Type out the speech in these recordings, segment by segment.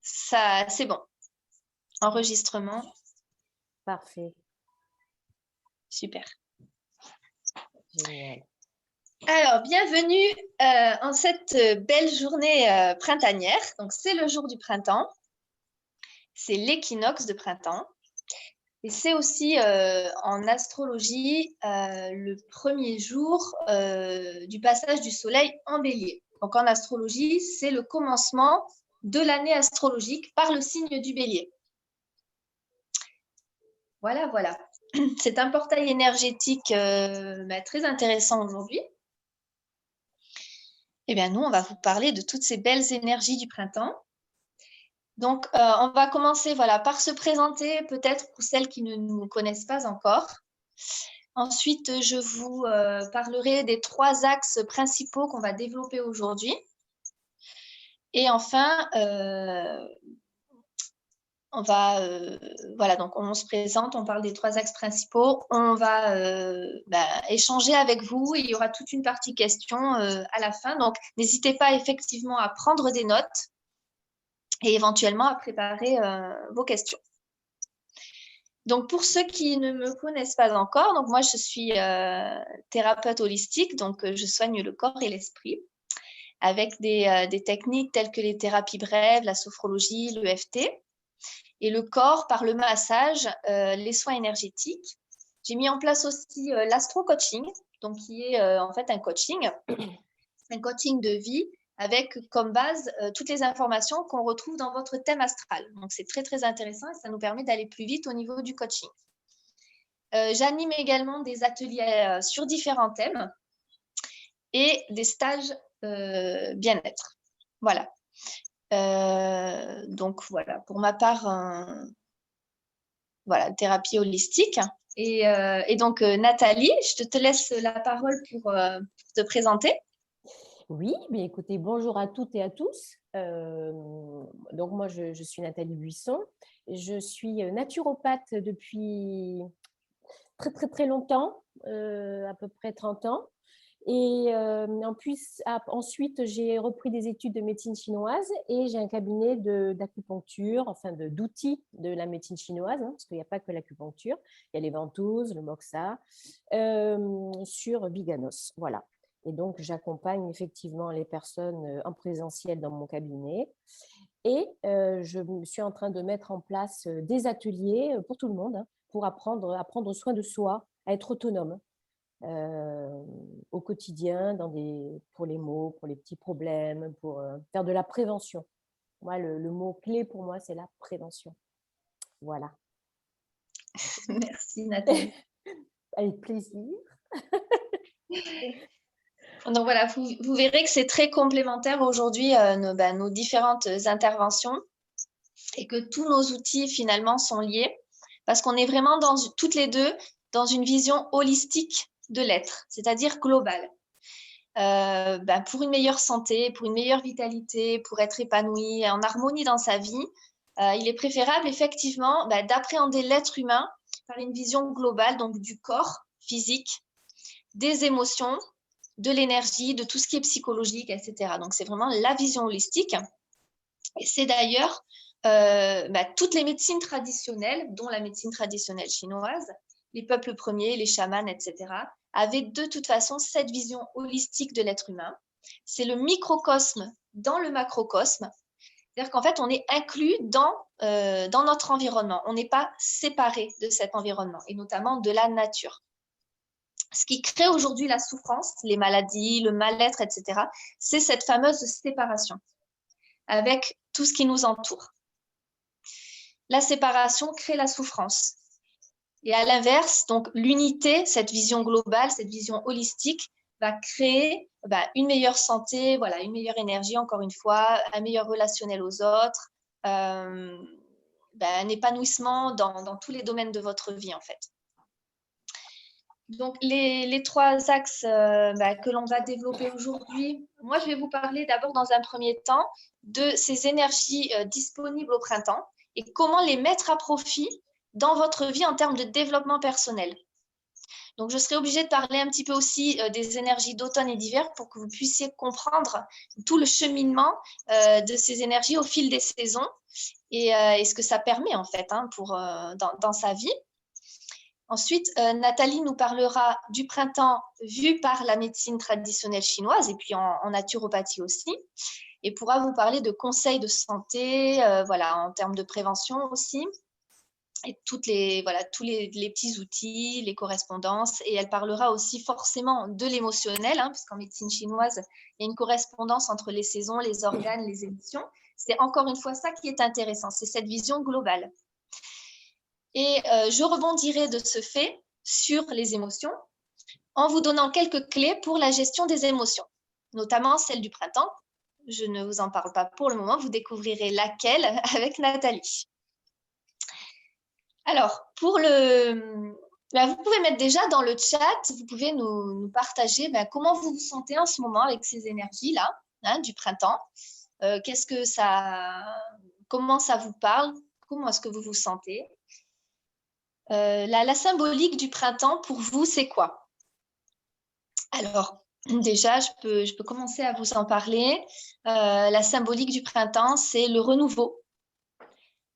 Ça, c'est bon. Enregistrement. Parfait. Super. Génial. Alors, bienvenue en cette belle journée printanière. Donc, c'est le jour du printemps. C'est l'équinoxe de printemps. Et c'est aussi en astrologie le premier jour du passage du soleil en bélier. Donc, en astrologie, c'est le commencement de l'année astrologique par le signe du bélier. Voilà, voilà. C'est un portail énergétique très intéressant aujourd'hui. Eh bien, nous, on va vous parler de toutes ces belles énergies du printemps. Donc, on va commencer par se présenter, peut-être pour celles qui ne nous connaissent pas encore. Ensuite, je vous parlerai des 3 axes principaux qu'on va développer aujourd'hui. Et enfin, donc on se présente, on parle des 3 axes principaux. On va échanger avec vous. Il y aura toute une partie questions à la fin. Donc, n'hésitez pas effectivement à prendre des notes et éventuellement à préparer vos questions. Donc, pour ceux qui ne me connaissent pas encore, donc moi, je suis thérapeute holistique, donc je soigne le corps et l'esprit avec des techniques telles que les thérapies brèves, la sophrologie, l'EFT, et le corps par le massage, les soins énergétiques. J'ai mis en place aussi l'astro-coaching, donc qui est en fait un coaching de vie avec comme base toutes les informations qu'on retrouve dans votre thème astral. Donc, c'est très, très intéressant et ça nous permet d'aller plus vite au niveau du coaching. J'anime également des ateliers sur différents thèmes et des stages bien-être. Voilà. Donc, voilà. Pour ma part, thérapie holistique. Et donc, Nathalie, je te laisse la parole pour te présenter. Oui, bien écoutez, bonjour à toutes et à tous. Donc moi, je suis Nathalie Buisson. Je suis naturopathe depuis très, très, très longtemps, à peu près 30 ans. Et ensuite, j'ai repris des études de médecine chinoise et j'ai un cabinet d'acupuncture, enfin d'outils de la médecine chinoise, parce qu'il n'y a pas que l'acupuncture, il y a les ventouses, le moxa, sur Biganos. Voilà. Et donc, j'accompagne effectivement les personnes en présentiel dans mon cabinet. Et je suis en train de mettre en place des ateliers pour tout le monde, pour apprendre à prendre soin de soi, à être autonome. Au quotidien, pour les maux, pour les petits problèmes, pour faire de la prévention. Moi, le mot-clé pour moi, c'est la prévention. Voilà. Merci, Nathalie. Avec plaisir. Donc, voilà, vous verrez que c'est très complémentaire aujourd'hui, nos différentes interventions et que tous nos outils, finalement, sont liés parce qu'on est vraiment toutes les deux dans une vision holistique de l'être, c'est-à-dire globale. Pour une meilleure santé, pour une meilleure vitalité, pour être épanoui, en harmonie dans sa vie, il est préférable effectivement d'appréhender l'être humain par une vision globale, donc du corps physique, des émotions, de l'énergie, de tout ce qui est psychologique, etc. Donc, c'est vraiment la vision holistique. Et c'est d'ailleurs toutes les médecines traditionnelles, dont la médecine traditionnelle chinoise, les peuples premiers, les chamans, etc., avaient de toute façon cette vision holistique de l'être humain. C'est le microcosme dans le macrocosme. C'est-à-dire qu'en fait, on est inclus dans notre environnement. On n'est pas séparé de cet environnement, et notamment de la nature. Ce qui crée aujourd'hui la souffrance, les maladies, le mal-être, etc., c'est cette fameuse séparation avec tout ce qui nous entoure. La séparation crée la souffrance. Et à l'inverse, donc l'unité, cette vision globale, cette vision holistique, va créer une meilleure santé, une meilleure énergie, encore une fois, un meilleur relationnel aux autres, un épanouissement dans tous les domaines de votre vie, en fait. Donc, les 3 axes que l'on va développer aujourd'hui, moi, je vais vous parler d'abord dans un premier temps de ces énergies disponibles au printemps et comment les mettre à profit dans votre vie en termes de développement personnel. Donc, je serai obligée de parler un petit peu aussi des énergies d'automne et d'hiver pour que vous puissiez comprendre tout le cheminement de ces énergies au fil des saisons et ce que ça permet en fait dans sa vie. Ensuite, Nathalie nous parlera du printemps vu par la médecine traditionnelle chinoise et puis en naturopathie aussi, et pourra vous parler de conseils de santé, voilà, en termes de prévention aussi, et tous les petits outils, les correspondances, et elle parlera aussi forcément de l'émotionnel, parce qu'en médecine chinoise, il y a une correspondance entre les saisons, les organes, les émotions. C'est encore une fois ça qui est intéressant, c'est cette vision globale. Et je rebondirai de ce fait sur les émotions en vous donnant quelques clés pour la gestion des émotions, notamment celle du printemps. Je ne vous en parle pas pour le moment, vous découvrirez laquelle avec Nathalie. Alors, vous pouvez mettre déjà dans le chat, vous pouvez nous partager comment vous vous sentez en ce moment avec ces énergies-là, du printemps. Comment ça vous parle? Comment est-ce que vous vous sentez? La symbolique du printemps, pour vous, c'est quoi? Alors, déjà, je peux commencer à vous en parler. La symbolique du printemps, c'est le renouveau,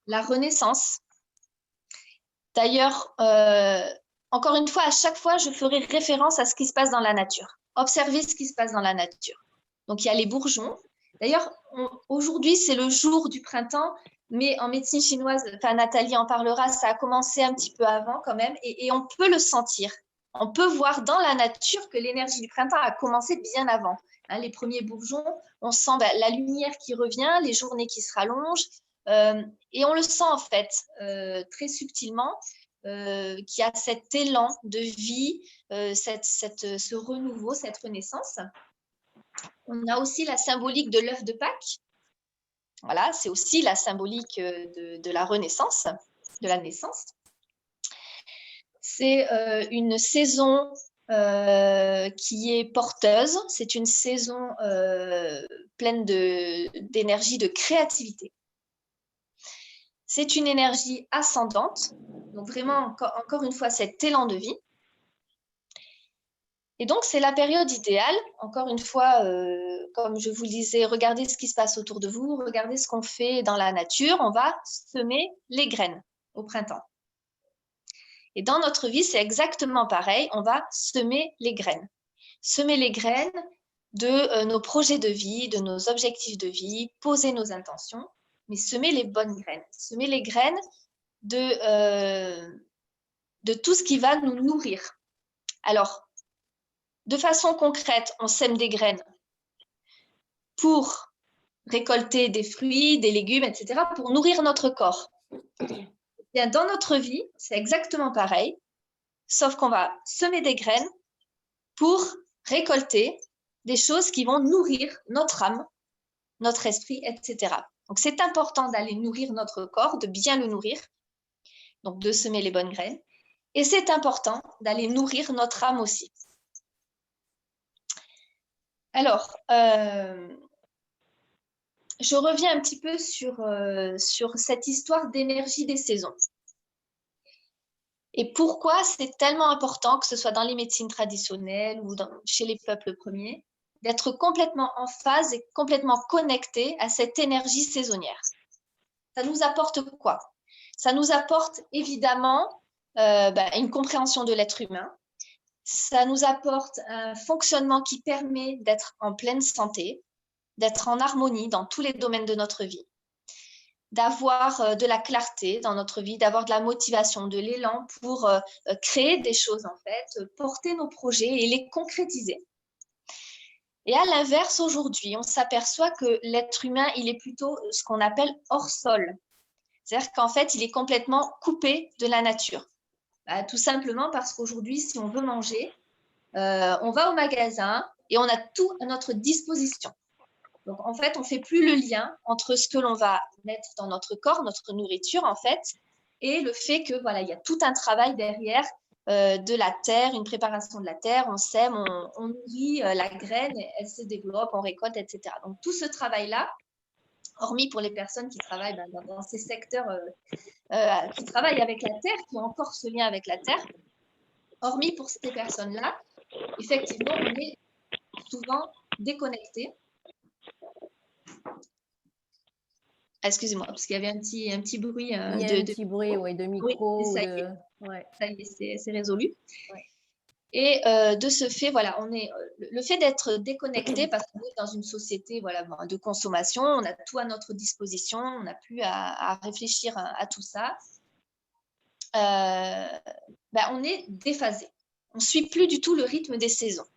la renaissance. D'ailleurs, encore une fois, à chaque fois, je ferai référence à ce qui se passe dans la nature. Observez ce qui se passe dans la nature. Donc, il y a les bourgeons. D'ailleurs, aujourd'hui, c'est le jour du printemps, mais en médecine chinoise, Nathalie en parlera, ça a commencé un petit peu avant quand même, et on peut le sentir. On peut voir dans la nature que l'énergie du printemps a commencé bien avant. Les premiers bourgeons, on sent la lumière qui revient, les journées qui se rallongent, et on le sent en fait très subtilement, qu'il y a cet élan de vie, ce renouveau, cette renaissance. On a aussi la symbolique de l'œuf de Pâques. Voilà, c'est aussi la symbolique de la renaissance, de la naissance. C'est une saison qui est porteuse. C'est une saison pleine d'énergie, de créativité. C'est une énergie ascendante. Donc vraiment, encore une fois, cet élan de vie. Et donc, c'est la période idéale. Encore une fois, comme je vous le disais, regardez ce qui se passe autour de vous, regardez ce qu'on fait dans la nature. On va semer les graines au printemps. Et dans notre vie, c'est exactement pareil. On va semer les graines. Semer les graines de nos projets de vie, de nos objectifs de vie, poser nos intentions, mais semer les bonnes graines. Semer les graines de tout ce qui va nous nourrir. Alors, de façon concrète, on sème des graines pour récolter des fruits, des légumes, etc., pour nourrir notre corps. Bien, dans notre vie, c'est exactement pareil, sauf qu'on va semer des graines pour récolter des choses qui vont nourrir notre âme, notre esprit, etc. Donc, c'est important d'aller nourrir notre corps, de bien le nourrir, donc de semer les bonnes graines. Et c'est important d'aller nourrir notre âme aussi. Alors, je reviens un petit peu sur cette histoire d'énergie des saisons. Et pourquoi c'est tellement important, que ce soit dans les médecines traditionnelles ou chez les peuples premiers, d'être complètement en phase et complètement connecté à cette énergie saisonnière. Ça nous apporte quoi? Ça nous apporte évidemment une compréhension de l'être humain. Ça nous apporte un fonctionnement qui permet d'être en pleine santé, d'être en harmonie dans tous les domaines de notre vie, d'avoir de la clarté dans notre vie, d'avoir de la motivation, de l'élan pour créer des choses en fait, porter nos projets et les concrétiser. Et à l'inverse, aujourd'hui, on s'aperçoit que l'être humain, il est plutôt ce qu'on appelle hors sol. C'est-à-dire qu'en fait, il est complètement coupé de la nature. Tout simplement parce qu'aujourd'hui, si on veut manger, on va au magasin et on a tout à notre disposition. Donc, en fait, on ne fait plus le lien entre ce que l'on va mettre dans notre corps, notre nourriture, en fait, et le fait que, voilà, il y a tout un travail derrière de la terre, une préparation de la terre, on sème, on nourrit la graine, elle se développe, on récolte, etc. Donc, tout ce travail-là, hormis pour les personnes qui travaillent dans ces secteurs qui travaillent avec la terre, qui ont encore ce lien avec la terre, Hormis pour ces personnes-là, effectivement, on est souvent déconnecté. Excusez-moi, parce qu'il y avait un petit bruit. Il y a un petit bruit, ouais, de micro. Oui, ça y est, c'est résolu. Ouais. Et de ce fait, voilà, le fait d'être déconnecté, parce qu'on est dans une société de consommation, on a tout à notre disposition, on n'a plus à réfléchir à tout ça. On est déphasé. On ne suit plus du tout le rythme des saisons.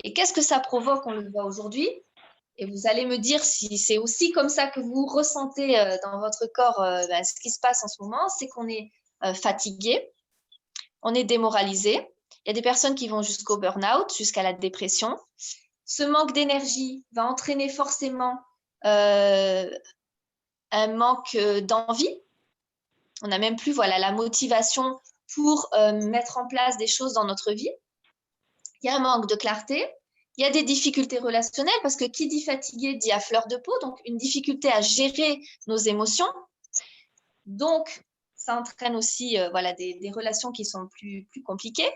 Et qu'est-ce que ça provoque? On le voit aujourd'hui. Et vous allez me dire si c'est aussi comme ça que vous ressentez dans votre corps ce qui se passe en ce moment, c'est qu'on est fatigué, on est démoralisé. Il y a des personnes qui vont jusqu'au burn-out, jusqu'à la dépression. Ce manque d'énergie va entraîner forcément un manque d'envie. On n'a même plus la motivation pour mettre en place des choses dans notre vie. Il y a un manque de clarté. Il y a des difficultés relationnelles parce que qui dit fatigué dit à fleur de peau, donc une difficulté à gérer nos émotions. Donc, ça entraîne aussi des relations qui sont plus compliquées.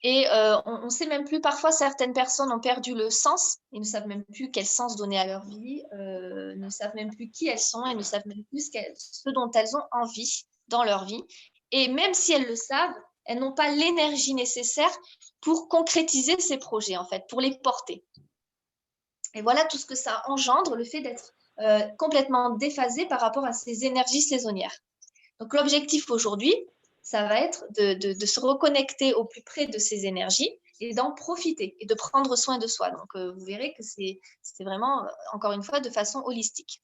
Et on ne sait même plus, parfois certaines personnes ont perdu le sens, ils ne savent même plus quel sens donner à leur vie, ne savent même plus qui elles sont et ne savent même plus ce dont elles ont envie dans leur vie. Et même si elles le savent, elles n'ont pas l'énergie nécessaire pour concrétiser ces projets, en fait, pour les porter. Et voilà tout ce que ça engendre, le fait d'être complètement déphasé par rapport à ces énergies saisonnières. Donc l'objectif aujourd'hui, ça va être de se reconnecter au plus près de ces énergies et d'en profiter et de prendre soin de soi. Donc vous verrez que c'est vraiment, encore une fois, de façon holistique.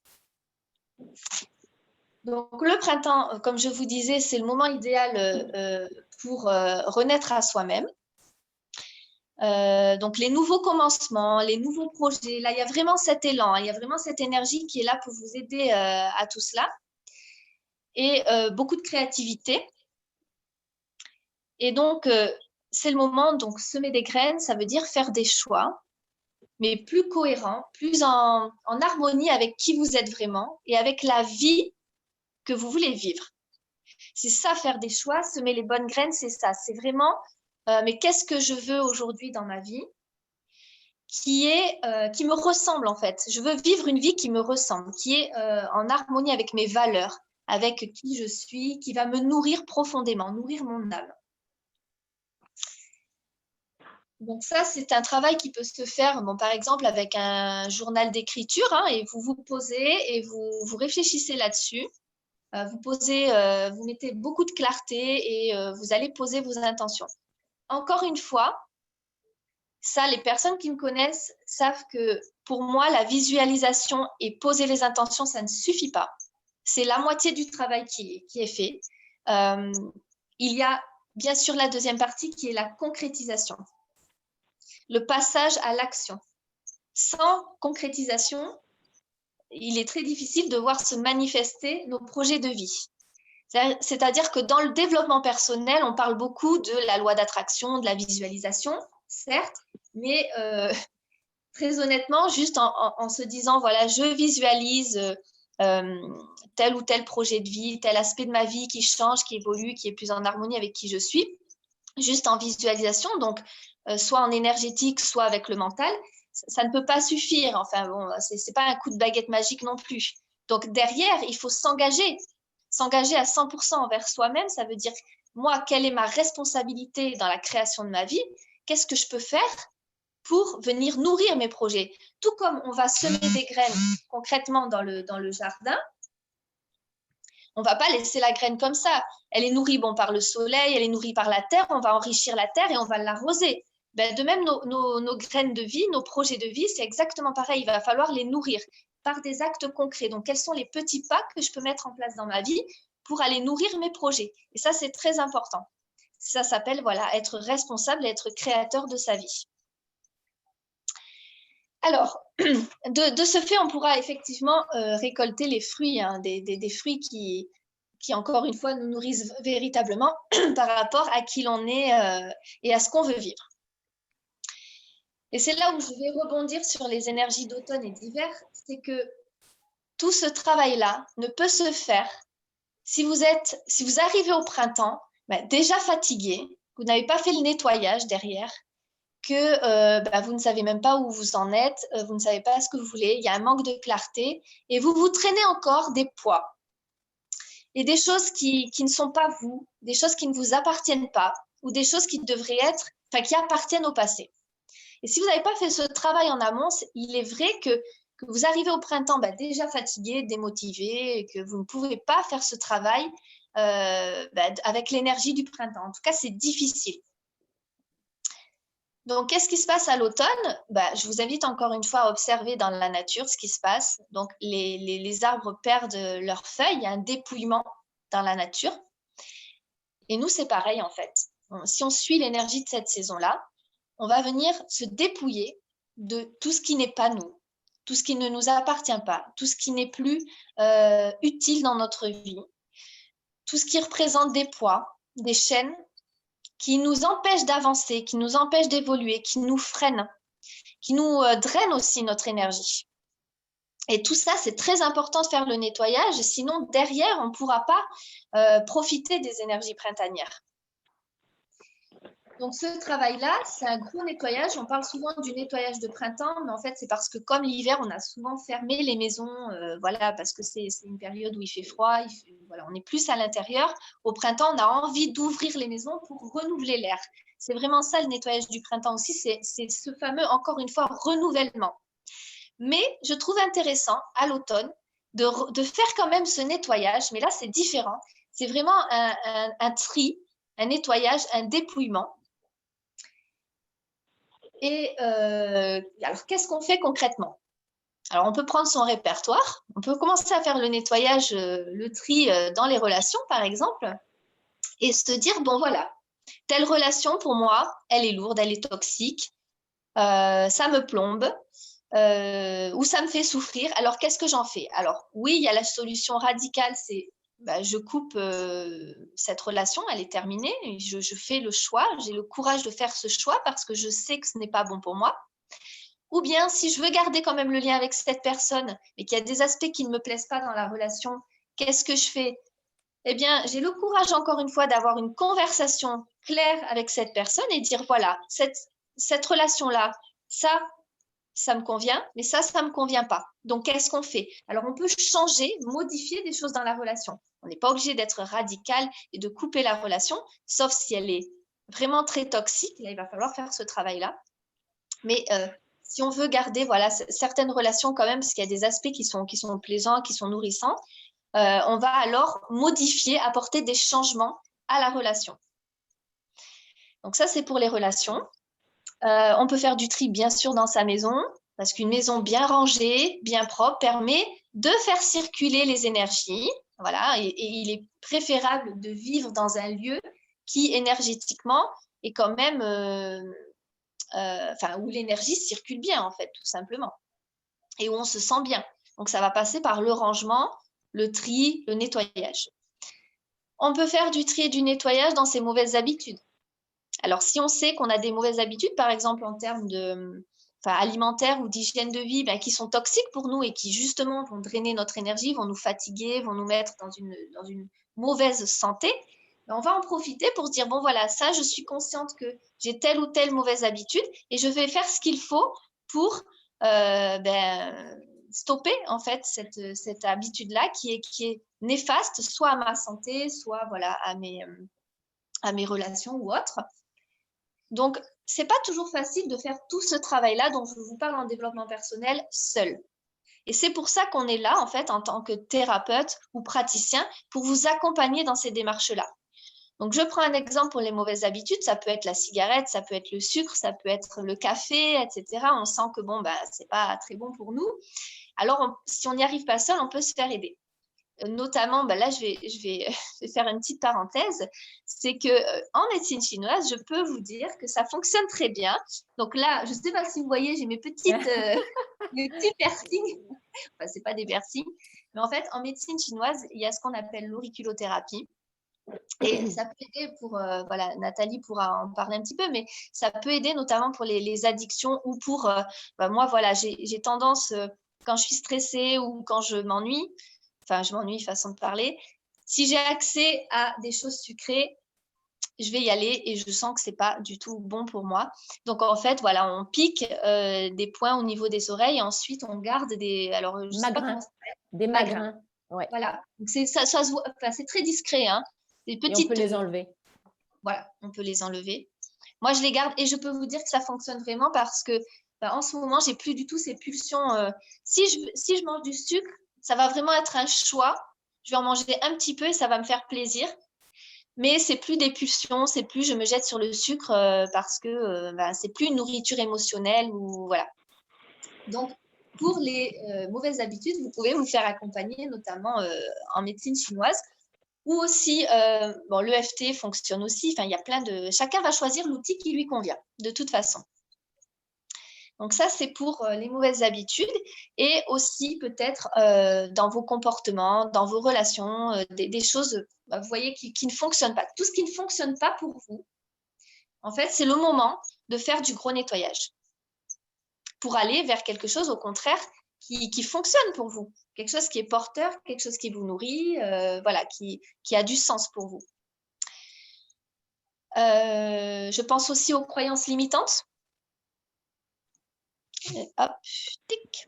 Donc le printemps, comme je vous disais, c'est le moment idéal pour renaître à soi-même. Donc les nouveaux commencements, les nouveaux projets, là il y a vraiment cet élan, il y a vraiment cette énergie qui est là pour vous aider à tout cela. Et beaucoup de créativité. Et donc, c'est le moment, donc semer des graines, ça veut dire faire des choix, mais plus cohérents, plus en harmonie avec qui vous êtes vraiment et avec la vie que vous voulez vivre. C'est ça, faire des choix, semer les bonnes graines, c'est ça. C'est vraiment, mais qu'est-ce que je veux aujourd'hui dans ma vie qui me ressemble en fait. Je veux vivre une vie qui me ressemble, qui est en harmonie avec mes valeurs, avec qui je suis, qui va me nourrir profondément, nourrir mon âme. Donc ça, c'est un travail qui peut se faire, par exemple, avec un journal d'écriture, et vous vous posez et vous réfléchissez là-dessus. Vous mettez beaucoup de clarté et vous allez poser vos intentions. Encore une fois, ça, les personnes qui me connaissent savent que pour moi, la visualisation et poser les intentions, ça ne suffit pas. C'est la moitié du travail qui est fait. Il y a bien sûr la deuxième partie qui est la concrétisation. Le passage à l'action. Sans concrétisation, il est très difficile de voir se manifester nos projets de vie. C'est-à-dire que dans le développement personnel, on parle beaucoup de la loi d'attraction, de la visualisation, certes, mais très honnêtement, juste en se disant, voilà, je visualise tel ou tel projet de vie, tel aspect de ma vie qui change, qui évolue, qui est plus en harmonie avec qui je suis, juste en visualisation, donc soit en énergétique, soit avec le mental, ça ne peut pas suffire. Enfin bon, c'est pas un coup de baguette magique non plus. Donc derrière, il faut s'engager à 100% envers soi-même. Ça veut dire, moi, quelle est ma responsabilité dans la création de ma vie? Qu'est-ce que je peux faire pour venir nourrir mes projets? Tout comme on va semer des graines concrètement dans le jardin, on ne va pas laisser la graine comme ça. Elle est nourrie par le soleil, elle est nourrie par la terre, on va enrichir la terre et on va l'arroser. De même, nos graines de vie, nos projets de vie, c'est exactement pareil. Il va falloir les nourrir par des actes concrets. Donc, quels sont les petits pas que je peux mettre en place dans ma vie pour aller nourrir mes projets? Et ça, c'est très important. Ça s'appelle, être responsable et être créateur de sa vie. Alors, de ce fait, on pourra effectivement récolter les fruits, des fruits qui, encore une fois, nous nourrissent véritablement par rapport à qui l'on est et à ce qu'on veut vivre. Et c'est là où je vais rebondir sur les énergies d'automne et d'hiver, c'est que tout ce travail-là ne peut se faire si vous arrivez au printemps déjà fatigué, vous n'avez pas fait le nettoyage derrière, que vous ne savez même pas où vous en êtes, vous ne savez pas ce que vous voulez, il y a un manque de clarté et vous vous traînez encore des poids et des choses qui ne sont pas vous, des choses qui ne vous appartiennent pas ou des choses qui devraient être, enfin qui appartiennent au passé. Et si vous n'avez pas fait ce travail en amont, il est vrai que vous arrivez au printemps déjà fatigué, démotivé, et que vous ne pouvez pas faire ce travail avec l'énergie du printemps. En tout cas, c'est difficile. Donc, qu'est-ce qui se passe à l'automne? Je vous invite encore une fois à observer dans la nature ce qui se passe. Donc, les arbres perdent leurs feuilles, il y a un dépouillement dans la nature. Et nous, c'est pareil en fait. Si on suit l'énergie de cette saison-là, on va venir se dépouiller de tout ce qui n'est pas nous, tout ce qui ne nous appartient pas, tout ce qui n'est plus utile dans notre vie, tout ce qui représente des poids, des chaînes qui nous empêchent d'avancer, qui nous empêchent d'évoluer, qui nous freinent, qui nous drainent aussi notre énergie. Et tout ça, c'est très important de faire le nettoyage, sinon derrière, on ne pourra pas profiter des énergies printanières. Donc, ce travail-là, c'est un gros nettoyage. On parle souvent du nettoyage de printemps, mais en fait, c'est parce que comme l'hiver, on a souvent fermé les maisons, parce que c'est une période où il fait froid, on est plus à l'intérieur. Au printemps, on a envie d'ouvrir les maisons pour renouveler l'air. C'est vraiment ça le nettoyage du printemps aussi, c'est ce fameux, encore une fois, renouvellement. Mais je trouve intéressant à l'automne de faire quand même ce nettoyage, mais là, c'est différent. C'est vraiment un tri, un nettoyage, un dépouillement. Et alors, qu'est-ce qu'on fait concrètement? Alors, on peut prendre son répertoire, on peut commencer à faire le nettoyage, le tri dans les relations, par exemple, et se dire, bon, voilà, telle relation, pour moi, elle est lourde, elle est toxique, ça me plombe, ou ça me fait souffrir. Alors, qu'est-ce que j'en fais? Alors, oui, il y a la solution radicale, c'est je coupe cette relation, elle est terminée, je fais le choix, j'ai le courage de faire ce choix parce que je sais que ce n'est pas bon pour moi. Ou bien, si je veux garder quand même le lien avec cette personne, mais qu'il y a des aspects qui ne me plaisent pas dans la relation, qu'est-ce que je fais? Eh bien, j'ai le courage, encore une fois, d'avoir une conversation claire avec cette personne et dire, voilà, cette relation-là, ça me convient, mais ça ne me convient pas. Donc, qu'est-ce qu'on fait? Alors, on peut changer, modifier des choses dans la relation. On n'est pas obligé d'être radical et de couper la relation, sauf si elle est vraiment très toxique. Là, il va falloir faire ce travail-là. Mais si on veut garder certaines relations quand même, parce qu'il y a des aspects qui sont plaisants, qui sont nourrissants, on va alors modifier, apporter des changements à la relation. Donc ça, c'est pour les relations. On peut faire du tri, bien sûr, dans sa maison, parce qu'une maison bien rangée, bien propre, permet de faire circuler les énergies. Voilà, et il est préférable de vivre dans un lieu qui, énergétiquement, est quand même, où l'énergie circule bien, en fait, tout simplement, et où on se sent bien. Donc, ça va passer par le rangement, le tri, le nettoyage. On peut faire du tri et du nettoyage dans ses mauvaises habitudes. Alors, si on sait qu'on a des mauvaises habitudes, par exemple en termes alimentaires ou d'hygiène de vie, qui sont toxiques pour nous et qui justement vont drainer notre énergie, vont nous fatiguer, vont nous mettre dans une mauvaise santé, on va en profiter pour se dire, bon voilà, ça, je suis consciente que j'ai telle ou telle mauvaise habitude et je vais faire ce qu'il faut pour stopper en fait cette habitude-là qui est néfaste, soit à ma santé, soit à mes relations ou autres. Donc, c'est pas toujours facile de faire tout ce travail-là dont je vous parle en développement personnel seul. Et c'est pour ça qu'on est là, en fait, en tant que thérapeute ou praticien, pour vous accompagner dans ces démarches-là. Donc, je prends un exemple pour les mauvaises habitudes. Ça peut être la cigarette, ça peut être le sucre, ça peut être le café, etc. On sent que, c'est pas très bon pour nous. Alors, si on n'y arrive pas seul, on peut se faire aider. Notamment, là, je vais faire une petite parenthèse, c'est qu'en médecine chinoise, je peux vous dire que ça fonctionne très bien. Donc là, je ne sais pas si vous voyez, j'ai mes petits piercings. Enfin, ce n'est pas des piercings, mais en fait, en médecine chinoise, il y a ce qu'on appelle l'auriculothérapie. Et ça peut aider pour, Nathalie pourra en parler un petit peu, mais ça peut aider notamment pour les addictions ou pour, moi, j'ai tendance, quand je suis stressée ou quand je m'ennuie, façon de parler, si j'ai accès à des choses sucrées, je vais y aller et je sens que c'est pas du tout bon pour moi. Donc en fait, voilà, on pique des points au niveau des oreilles et ensuite on garde des, alors je sais pas comment ça s'appelle, des magrins. Ouais. Voilà, donc ça se voit, enfin, c'est très discret, hein. Des Et on peut petites, les enlever. voilà, on peut les enlever. Moi, je les garde et je peux vous dire que ça fonctionne vraiment parce que en ce moment, j'ai plus du tout ces pulsions. Si je mange du sucre, ça va vraiment être un choix. Je vais en manger un petit peu et ça va me faire plaisir. Mais c'est plus des pulsions, c'est plus je me jette sur le sucre parce que c'est plus une nourriture émotionnelle ou voilà. Donc, pour les mauvaises habitudes, vous pouvez vous faire accompagner, notamment en médecine chinoise, ou aussi, l'EFT fonctionne aussi. Enfin, il y a plein de. Chacun va choisir l'outil qui lui convient, de toute façon. Donc ça, c'est pour les mauvaises habitudes et aussi peut-être dans vos comportements, dans vos relations, des choses, vous voyez, qui ne fonctionnent pas. Tout ce qui ne fonctionne pas pour vous, en fait, c'est le moment de faire du gros nettoyage pour aller vers quelque chose, au contraire, qui fonctionne pour vous. Quelque chose qui est porteur, quelque chose qui vous nourrit, voilà, qui a du sens pour vous. Je pense aussi aux croyances limitantes. Hop, tic.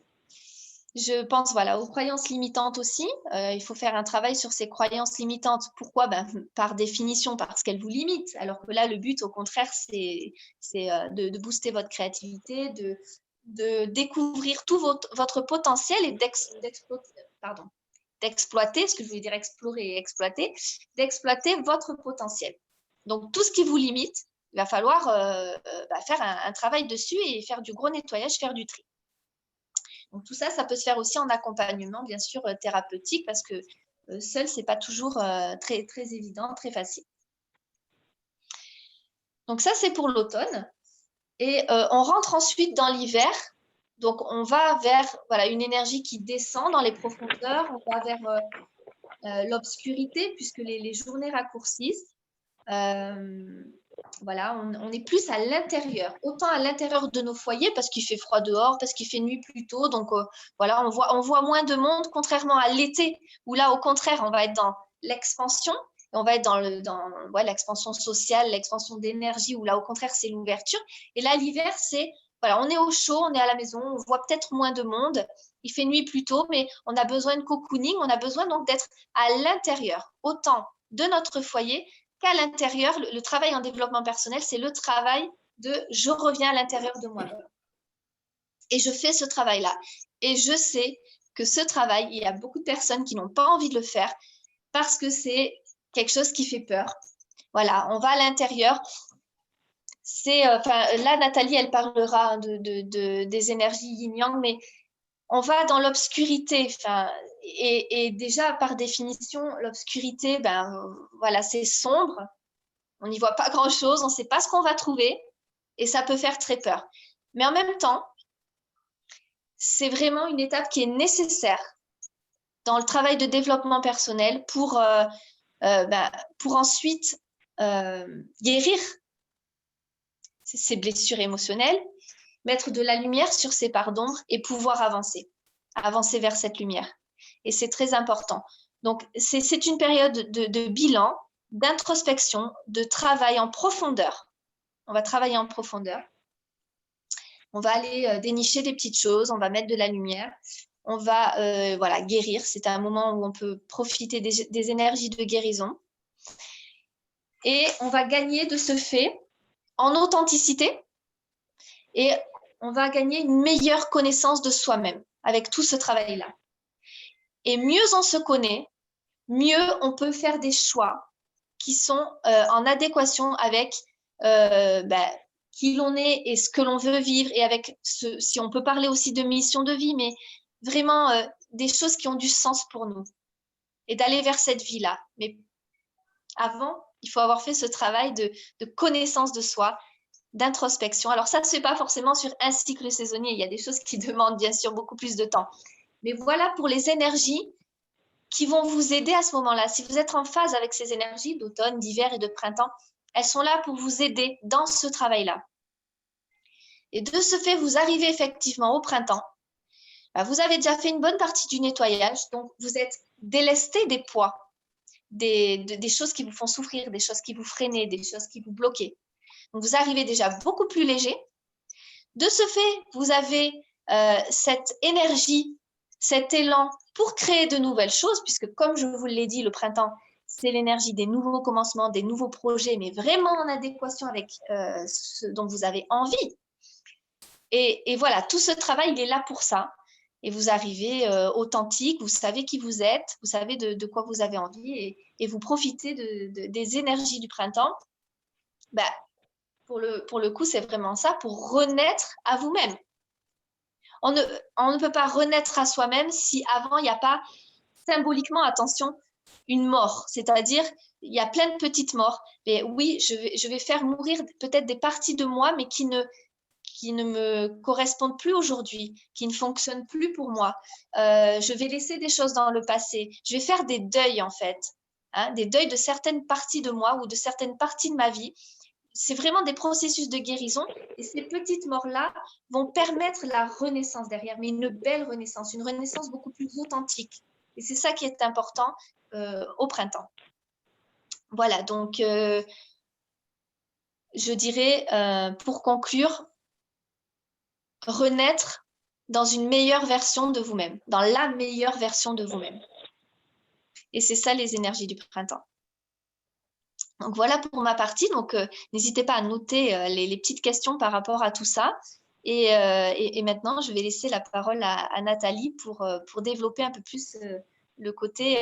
Je pense voilà, aux croyances limitantes aussi. Il faut faire un travail sur ces croyances limitantes. Pourquoi? Par définition, parce qu'elles vous limitent. Alors que là, le but, au contraire, c'est de booster votre créativité, de découvrir tout votre potentiel et d'exploiter, ce que je voulais dire explorer et exploiter, d'exploiter votre potentiel. Donc, tout ce qui vous limite, il va falloir faire un travail dessus et faire du gros nettoyage, faire du tri. Donc, tout ça, ça peut se faire aussi en accompagnement, bien sûr, thérapeutique, parce que seul, ce n'est pas toujours très, très évident, très facile. Donc, ça, c'est pour l'automne. Et on rentre ensuite dans l'hiver. Donc, on va vers une énergie qui descend dans les profondeurs. On va vers l'obscurité, puisque les journées raccourcissent. On est plus à l'intérieur, autant à l'intérieur de nos foyers parce qu'il fait froid dehors, parce qu'il fait nuit plus tôt, donc on voit moins de monde, contrairement à l'été où là au contraire on va être dans l'expansion, on va être dans l'expansion sociale, l'expansion d'énergie où là au contraire c'est l'ouverture, et là l'hiver c'est on est au chaud, on est à la maison, on voit peut-être moins de monde, il fait nuit plus tôt, mais on a besoin de cocooning, on a besoin donc d'être à l'intérieur, autant de notre foyer qu'à l'intérieur. Le travail en développement personnel, c'est le travail de je reviens à l'intérieur de moi-même. Et je fais ce travail-là. Et je sais que ce travail, il y a beaucoup de personnes qui n'ont pas envie de le faire parce que c'est quelque chose qui fait peur. Voilà, on va à l'intérieur. Là, Nathalie, elle parlera des énergies yin-yang, mais on va dans l'obscurité. Et déjà, par définition, l'obscurité, c'est sombre. On n'y voit pas grand-chose, on ne sait pas ce qu'on va trouver et ça peut faire très peur. Mais en même temps, c'est vraiment une étape qui est nécessaire dans le travail de développement personnel pour ensuite guérir ces blessures émotionnelles, mettre de la lumière sur ces parts d'ombre et pouvoir avancer vers cette lumière. Et c'est très important. Donc, c'est une période de bilan, d'introspection, de travail en profondeur. On va travailler en profondeur. On va aller dénicher des petites choses, on va mettre de la lumière, on va guérir. C'est un moment où on peut profiter des énergies de guérison. Et on va gagner de ce fait en authenticité et on va gagner une meilleure connaissance de soi-même avec tout ce travail-là. Et mieux on se connaît, mieux on peut faire des choix qui sont en adéquation avec qui l'on est et ce que l'on veut vivre, et avec si on peut parler aussi de mission de vie, mais vraiment des choses qui ont du sens pour nous et d'aller vers cette vie-là. Mais avant, il faut avoir fait ce travail de connaissance de soi, d'introspection. Alors ça ne se fait pas forcément sur un cycle saisonnier, il y a des choses qui demandent bien sûr beaucoup plus de temps. Mais voilà pour les énergies qui vont vous aider à ce moment-là. Si vous êtes en phase avec ces énergies d'automne, d'hiver et de printemps, elles sont là pour vous aider dans ce travail-là. Et de ce fait, vous arrivez effectivement au printemps. Vous avez déjà fait une bonne partie du nettoyage, donc vous êtes délesté des poids, des choses qui vous font souffrir, des choses qui vous freinent, des choses qui vous bloquent. Donc, vous arrivez déjà beaucoup plus léger. De ce fait, vous avez cette énergie, cet élan pour créer de nouvelles choses, puisque comme je vous l'ai dit, le printemps, c'est l'énergie des nouveaux commencements, des nouveaux projets, mais vraiment en adéquation avec ce dont vous avez envie. Et voilà, tout ce travail, il est là pour ça. Et vous arrivez authentique, vous savez qui vous êtes, vous savez de quoi vous avez envie et vous profitez des énergies du printemps. Ben, pour le coup, c'est vraiment ça, pour renaître à vous-même. On ne peut pas renaître à soi-même si avant, il n'y a pas symboliquement, attention, une mort. C'est-à-dire, il y a plein de petites morts. Mais oui, je vais faire mourir peut-être des parties de moi, mais qui ne me correspondent plus aujourd'hui, qui ne fonctionnent plus pour moi. Je vais laisser des choses dans le passé. Je vais faire des deuils, en fait. Hein, des deuils de certaines parties de moi ou de certaines parties de ma vie. C'est vraiment des processus de guérison. Et ces petites morts-là vont permettre la renaissance derrière, mais une belle renaissance, une renaissance beaucoup plus authentique. Et c'est ça qui est important au printemps. Voilà, donc je dirais, pour conclure, renaître dans une meilleure version de vous-même, dans la meilleure version de vous-même. Et c'est ça les énergies du printemps. Donc voilà pour ma partie. Donc n'hésitez pas à noter les petites questions par rapport à tout ça. Et maintenant, je vais laisser la parole à Nathalie pour développer un peu plus le côté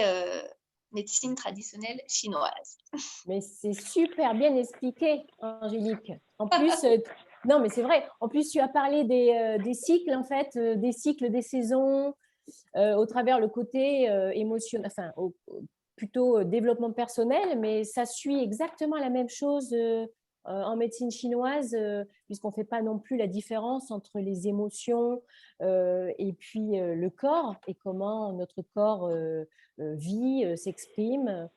médecine traditionnelle chinoise. Mais c'est super bien expliqué, Angélique. En plus, non, mais c'est vrai. En plus, tu as parlé des cycles, en fait, des cycles, des saisons, au travers le côté émotionnel, enfin, plutôt développement personnel, mais ça suit exactement la même chose en médecine chinoise, puisqu'on ne fait pas non plus la différence entre les émotions et puis le corps et comment notre corps vit, s'exprime.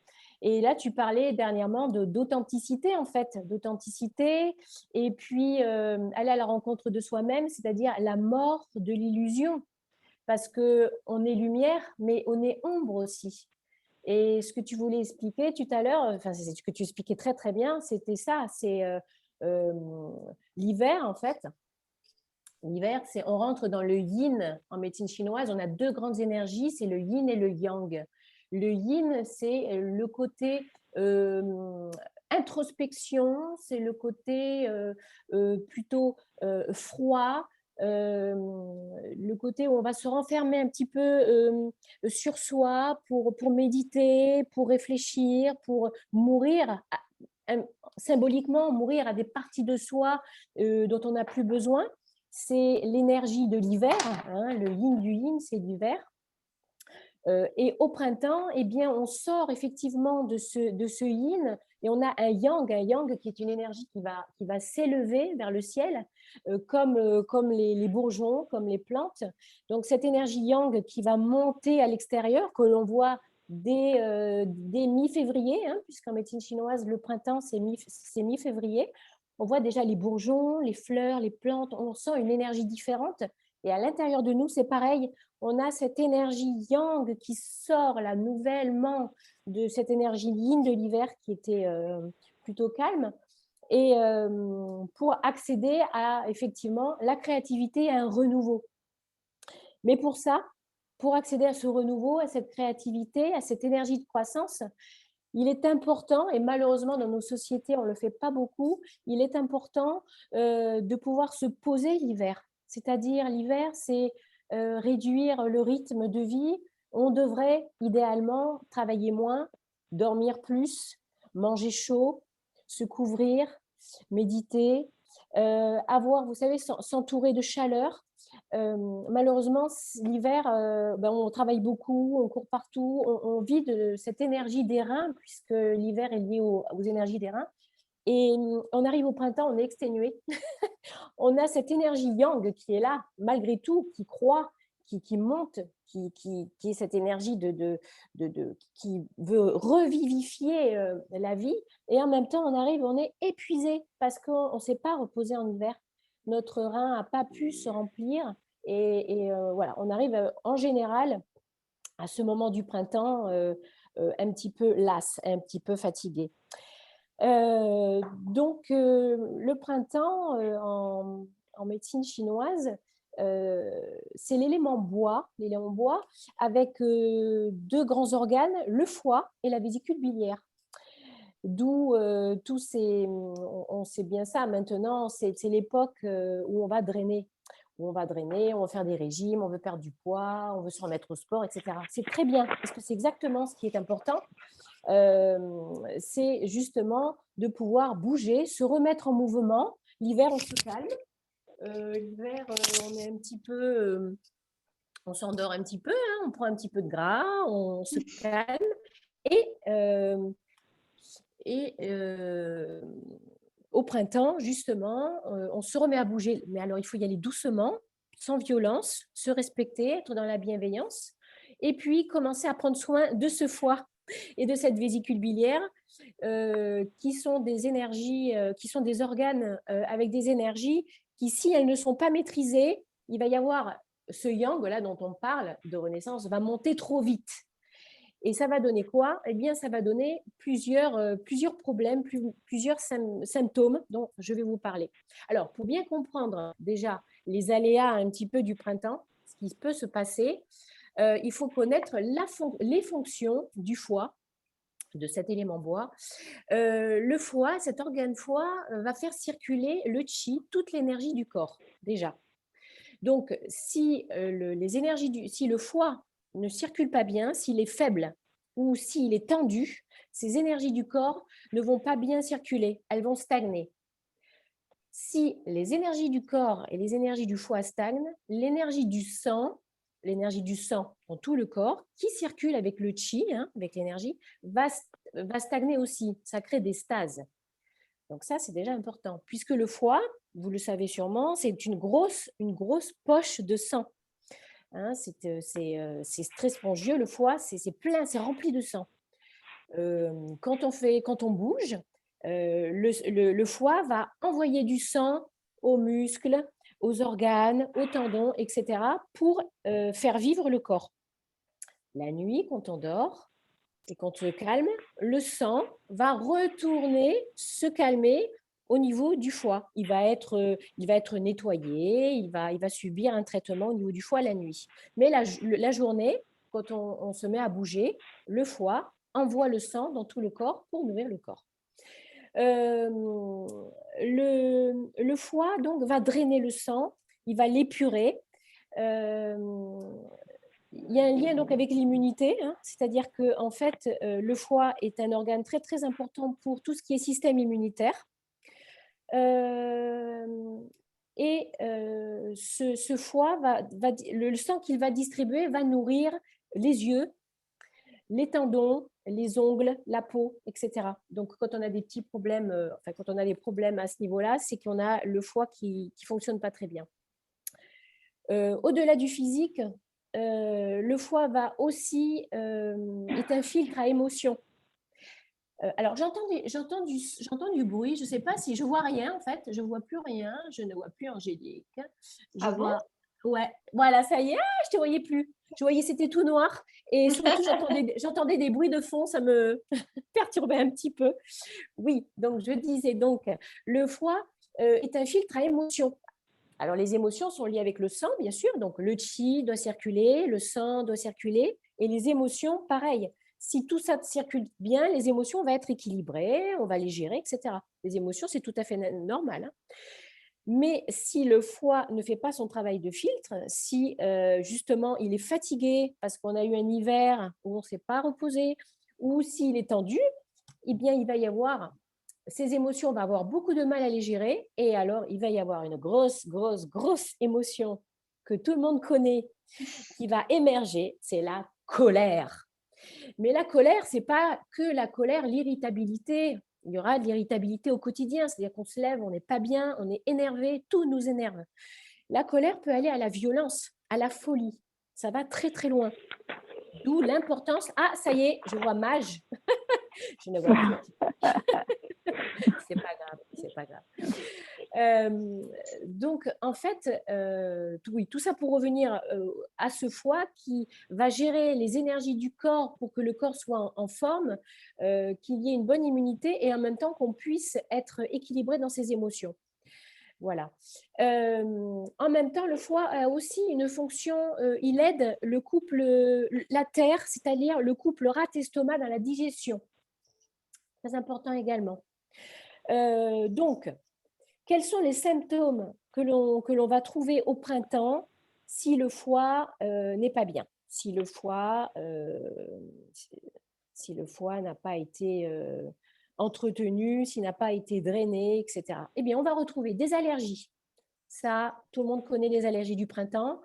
Et là, tu parlais dernièrement d'authenticité, en fait, d'authenticité, et puis aller à la rencontre de soi-même, c'est-à-dire la mort de l'illusion, parce qu'on est lumière, mais on est ombre aussi. Et ce que tu voulais expliquer tout à l'heure, enfin, c'est ce que tu expliquais très, très bien, c'était ça, c'est euh, l'hiver, en fait. L'hiver, c'est on rentre dans le yin en médecine chinoise. On a deux grandes énergies, c'est le yin et le yang. Le yin, c'est le côté introspection, c'est le côté plutôt froid, le côté où on va se renfermer un petit peu sur soi pour méditer, pour réfléchir, pour mourir, symboliquement mourir à des parties de soi dont on n'a plus besoin. C'est l'énergie de l'hiver, hein, le yin du yin, c'est l'hiver. Et au printemps, eh bien, on sort effectivement de ce yin et on a un yang qui est une énergie qui va s'élever vers le ciel, comme les bourgeons, comme les plantes. Donc, cette énergie yang qui va monter à l'extérieur, que l'on voit dès mi-février, hein, puisqu'en médecine chinoise, le printemps, c'est mi-février. On voit déjà les bourgeons, les fleurs, les plantes, on sent une énergie différente. Et à l'intérieur de nous, c'est pareil, on a cette énergie yang qui sort là nouvellement de cette énergie yin de l'hiver qui était plutôt calme et pour accéder à effectivement la créativité et à un renouveau. Mais pour ça, pour accéder à ce renouveau, à cette créativité, à cette énergie de croissance, il est important, et malheureusement dans nos sociétés on ne le fait pas beaucoup, il est important de pouvoir se poser l'hiver. C'est-à-dire l'hiver, c'est réduire le rythme de vie. On devrait idéalement travailler moins, dormir plus, manger chaud, se couvrir, méditer, avoir, vous savez, s'entourer de chaleur. Malheureusement, l'hiver, on travaille beaucoup, on court partout, on vit de cette énergie des reins, puisque l'hiver est lié aux énergies des reins. Et on arrive au printemps, on est exténué. On a cette énergie yang qui est là, malgré tout, qui croît, qui monte, qui est cette énergie qui veut revivifier la vie. Et en même temps, on arrive, on est épuisé parce qu'on ne s'est pas reposé en hiver. Notre rein n'a pas pu se remplir. Et voilà, on arrive en général à ce moment du printemps un petit peu lasse, un petit peu fatiguée. Donc, le printemps en médecine chinoise, c'est l'élément bois avec deux grands organes, le foie et la vésicule biliaire. D'où tous ces, on sait bien ça maintenant, c'est l'époque où on va drainer. Où on va drainer, on va faire des régimes, on veut perdre du poids, on veut se remettre au sport, etc. C'est très bien, parce que c'est exactement ce qui est important. C'est justement de pouvoir bouger, se remettre en mouvement. L'hiver, on se calme. L'hiver, on est un petit peu, on s'endort un petit peu, hein, on prend un petit peu de gras, on se calme. Et, au printemps, justement, on se remet à bouger. Mais alors, il faut y aller doucement, sans violence, se respecter, être dans la bienveillance. Et puis, commencer à prendre soin de ce foie et de cette vésicule biliaire, qui sont des énergies, qui sont des organes avec des énergies qui, si elles ne sont pas maîtrisées, il va y avoir ce yang là dont on parle de renaissance va monter trop vite. Et ça va donner quoi? Eh bien, ça va donner plusieurs problèmes, plusieurs symptômes dont je vais vous parler. Alors, pour bien comprendre déjà les aléas un petit peu du printemps, ce qui peut se passer, il faut connaître les fonctions du foie, de cet élément bois. Le foie, cet organe foie, va faire circuler le qi, toute l'énergie du corps, déjà. Donc, si le foie ne circule pas bien, s'il est faible ou s'il est tendu, ces énergies du corps ne vont pas bien circuler, elles vont stagner. Si les énergies du corps et les énergies du foie stagnent, l'énergie du sang dans tout le corps, qui circule avec le qi, avec l'énergie, va stagner aussi. Ça crée des stases. Donc ça, c'est déjà important, puisque le foie, vous le savez sûrement, c'est une grosse poche de sang. C'est très spongieux, le foie, c'est plein, c'est rempli de sang. Quand on bouge, le foie va envoyer du sang aux muscles, aux organes, aux tendons, etc., pour faire vivre le corps. La nuit, quand on dort et qu'on se calme, le sang va retourner se calmer au niveau du foie. Il va être nettoyé, il va subir un traitement au niveau du foie la nuit. Mais la journée, quand on se met à bouger, le foie envoie le sang dans tout le corps pour nourrir le corps. Le foie donc va drainer le sang, il va l'épurer. Il y a un lien donc avec l'immunité, c'est-à-dire que en fait, le foie est un organe très très important pour tout ce qui est système immunitaire. Et ce foie le sang qu'il va distribuer va nourrir les yeux, les tendons, les ongles, la peau, etc. Donc, quand on a des petits problèmes, quand on a des problèmes à ce niveau-là, c'est qu'on a le foie qui fonctionne pas très bien. Au-delà du physique, le foie va aussi est un filtre à émotions. Alors, j'entends du bruit. Je ne sais pas si je vois rien, en fait. Je ne vois plus rien. Je ne vois plus Angélique. Bon? Ouais, voilà, ça y est. Ah, je ne te voyais plus. Je voyais, c'était tout noir. Et surtout, j'entendais des bruits de fond. Ça me perturbait un petit peu. Oui, donc je disais, donc, le foie est un filtre à émotions. Alors, les émotions sont liées avec le sang, bien sûr. Donc, le qi doit circuler, le sang doit circuler. Et les émotions, pareil. Si tout ça circule bien, les émotions vont être équilibrées, on va les gérer, etc. Les émotions, c'est tout à fait normal. Mais si le foie ne fait pas son travail de filtre, si justement il est fatigué parce qu'on a eu un hiver où on ne s'est pas reposé, ou s'il est tendu, eh bien, il va y avoir ces émotions, on va avoir beaucoup de mal à les gérer. Et alors, il va y avoir une grosse émotion que tout le monde connaît qui va émerger, c'est la colère. Mais la colère, ce n'est pas que la colère, l'irritabilité. Il y aura de l'irritabilité au quotidien, c'est-à-dire qu'on se lève, on n'est pas bien, on est énervé, tout nous énerve. La colère peut aller à la violence, à la folie. Ça va très, très loin. D'où l'importance. Ah, ça y est, je vois Mage. Je ne vois plus. C'est pas grave. Donc, en fait, oui, tout ça pour revenir à ce foie qui va gérer les énergies du corps pour que le corps soit en forme, qu'il y ait une bonne immunité et en même temps qu'on puisse être équilibré dans ses émotions. Voilà. En même temps, le foie a aussi une fonction, il aide le couple, la terre, c'est-à-dire le couple rat-estomac dans la digestion. Très important également. Donc, quels sont les symptômes que l'on va trouver au printemps si le foie n'est pas bien, si le foie n'a pas été entretenu, s'il n'a pas été drainé, etc. Eh bien, on va retrouver des allergies. Ça, tout le monde connaît les allergies du printemps,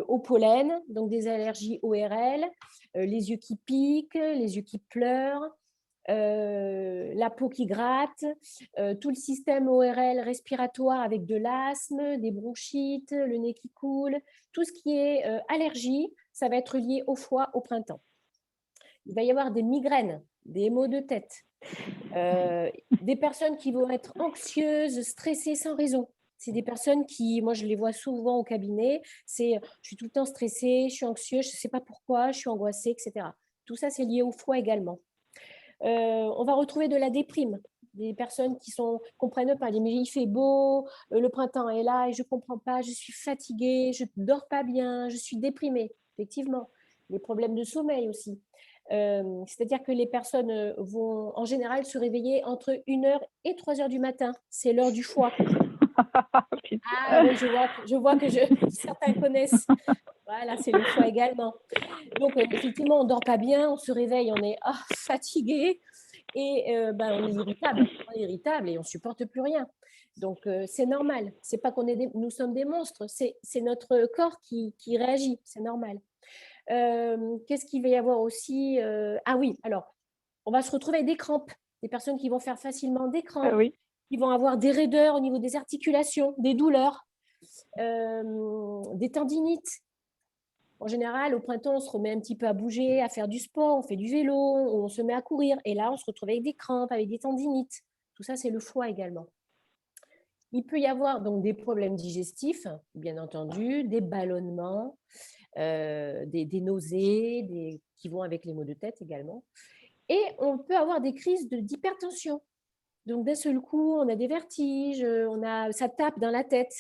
au pollen, donc des allergies ORL, les yeux qui piquent, les yeux qui pleurent, la peau qui gratte, tout le système ORL respiratoire avec de l'asthme, des bronchites, le nez qui coule, tout ce qui est allergie, ça va être lié au foie au printemps. Il va y avoir des migraines, des maux de tête, des personnes qui vont être anxieuses, stressées sans raison. C'est des personnes qui, moi je les vois souvent au cabinet, c'est je suis tout le temps stressée, je suis anxieuse, je ne sais pas pourquoi, je suis angoissée, etc. Tout ça, c'est lié au foie également. On va retrouver de la déprime, des personnes qui ne comprennent pas, mais il fait beau, le printemps est là et je ne comprends pas, je suis fatiguée, je ne dors pas bien, je suis déprimée, effectivement. Les problèmes de sommeil aussi. C'est-à-dire que les personnes vont en général se réveiller entre 1h et 3h du matin. C'est l'heure du foie. Ah oui, je vois que certains connaissent. Voilà, c'est le foie également. Donc, effectivement, on ne dort pas bien, on se réveille, on est fatigué et on est irritable et on ne supporte plus rien. Donc, c'est normal. C'est pas nous sommes des monstres, c'est notre corps qui réagit, c'est normal. Qu'est-ce qu'il va y avoir aussi Ah oui, alors, on va se retrouver avec des crampes, des personnes qui vont faire facilement des crampes, Oui. qui vont avoir des raideurs au niveau des articulations, des douleurs, des tendinites. En général, au printemps, on se remet un petit peu à bouger, à faire du sport, on fait du vélo, on se met à courir. Et là, on se retrouve avec des crampes, avec des tendinites. Tout ça, c'est le foie également. Il peut y avoir donc des problèmes digestifs, bien entendu, des ballonnements, des nausées, qui vont avec les maux de tête également. Et on peut avoir des crises d'hypertension. Donc, d'un seul coup, on a des vertiges, ça tape dans la tête.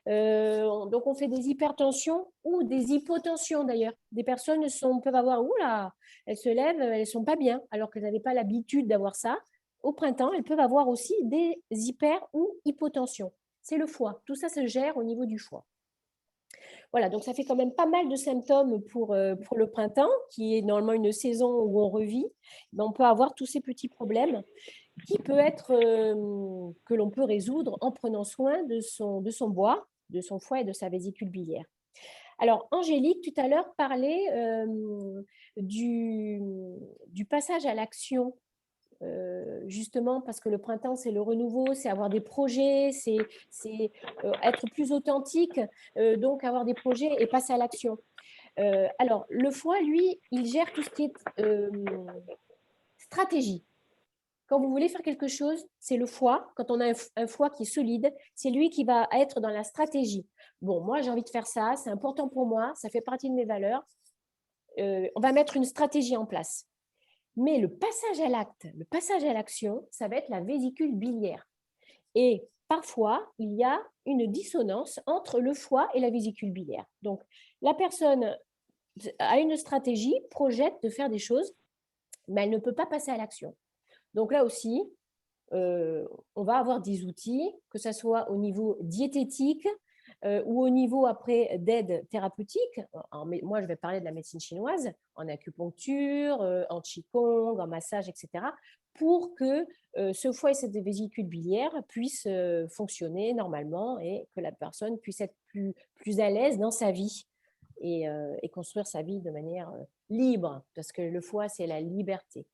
Donc, on fait des hypertensions ou des hypotensions d'ailleurs. Des personnes peuvent avoir, oula, elles se lèvent, elles ne sont pas bien, alors qu'elles n'avaient pas l'habitude d'avoir ça. Au printemps, elles peuvent avoir aussi des hyper- ou hypotensions. C'est le foie. Tout ça se gère au niveau du foie. Voilà, donc ça fait quand même pas mal de symptômes pour le printemps, qui est normalement une saison où on revit. Mais on peut avoir tous ces petits problèmes qui peut être que l'on peut résoudre en prenant soin de son bois, de son foie et de sa vésicule biliaire. Alors, Angélique, tout à l'heure, parlait du passage à l'action, justement parce que le printemps, c'est le renouveau, c'est avoir des projets, c'est être plus authentique, donc avoir des projets et passer à l'action. Alors, le foie, lui, il gère tout ce qui est stratégie. Quand vous voulez faire quelque chose, c'est le foie. Quand on a un foie qui est solide, c'est lui qui va être dans la stratégie. Bon, moi, j'ai envie de faire ça, c'est important pour moi, ça fait partie de mes valeurs. On va mettre une stratégie en place. Mais le passage à l'acte, le passage à l'action, ça va être la vésicule biliaire. Et parfois, il y a une dissonance entre le foie et la vésicule biliaire. Donc, la personne a une stratégie, projette de faire des choses, mais elle ne peut pas passer à l'action. Donc là aussi, on va avoir des outils, que ce soit au niveau diététique ou au niveau après d'aide thérapeutique. Moi, je vais parler de la médecine chinoise, en acupuncture, en qigong, en massage, etc., pour que ce foie et cette vésicule biliaire puissent fonctionner normalement et que la personne puisse être plus à l'aise dans sa vie et construire sa vie de manière libre, parce que le foie, c'est la liberté.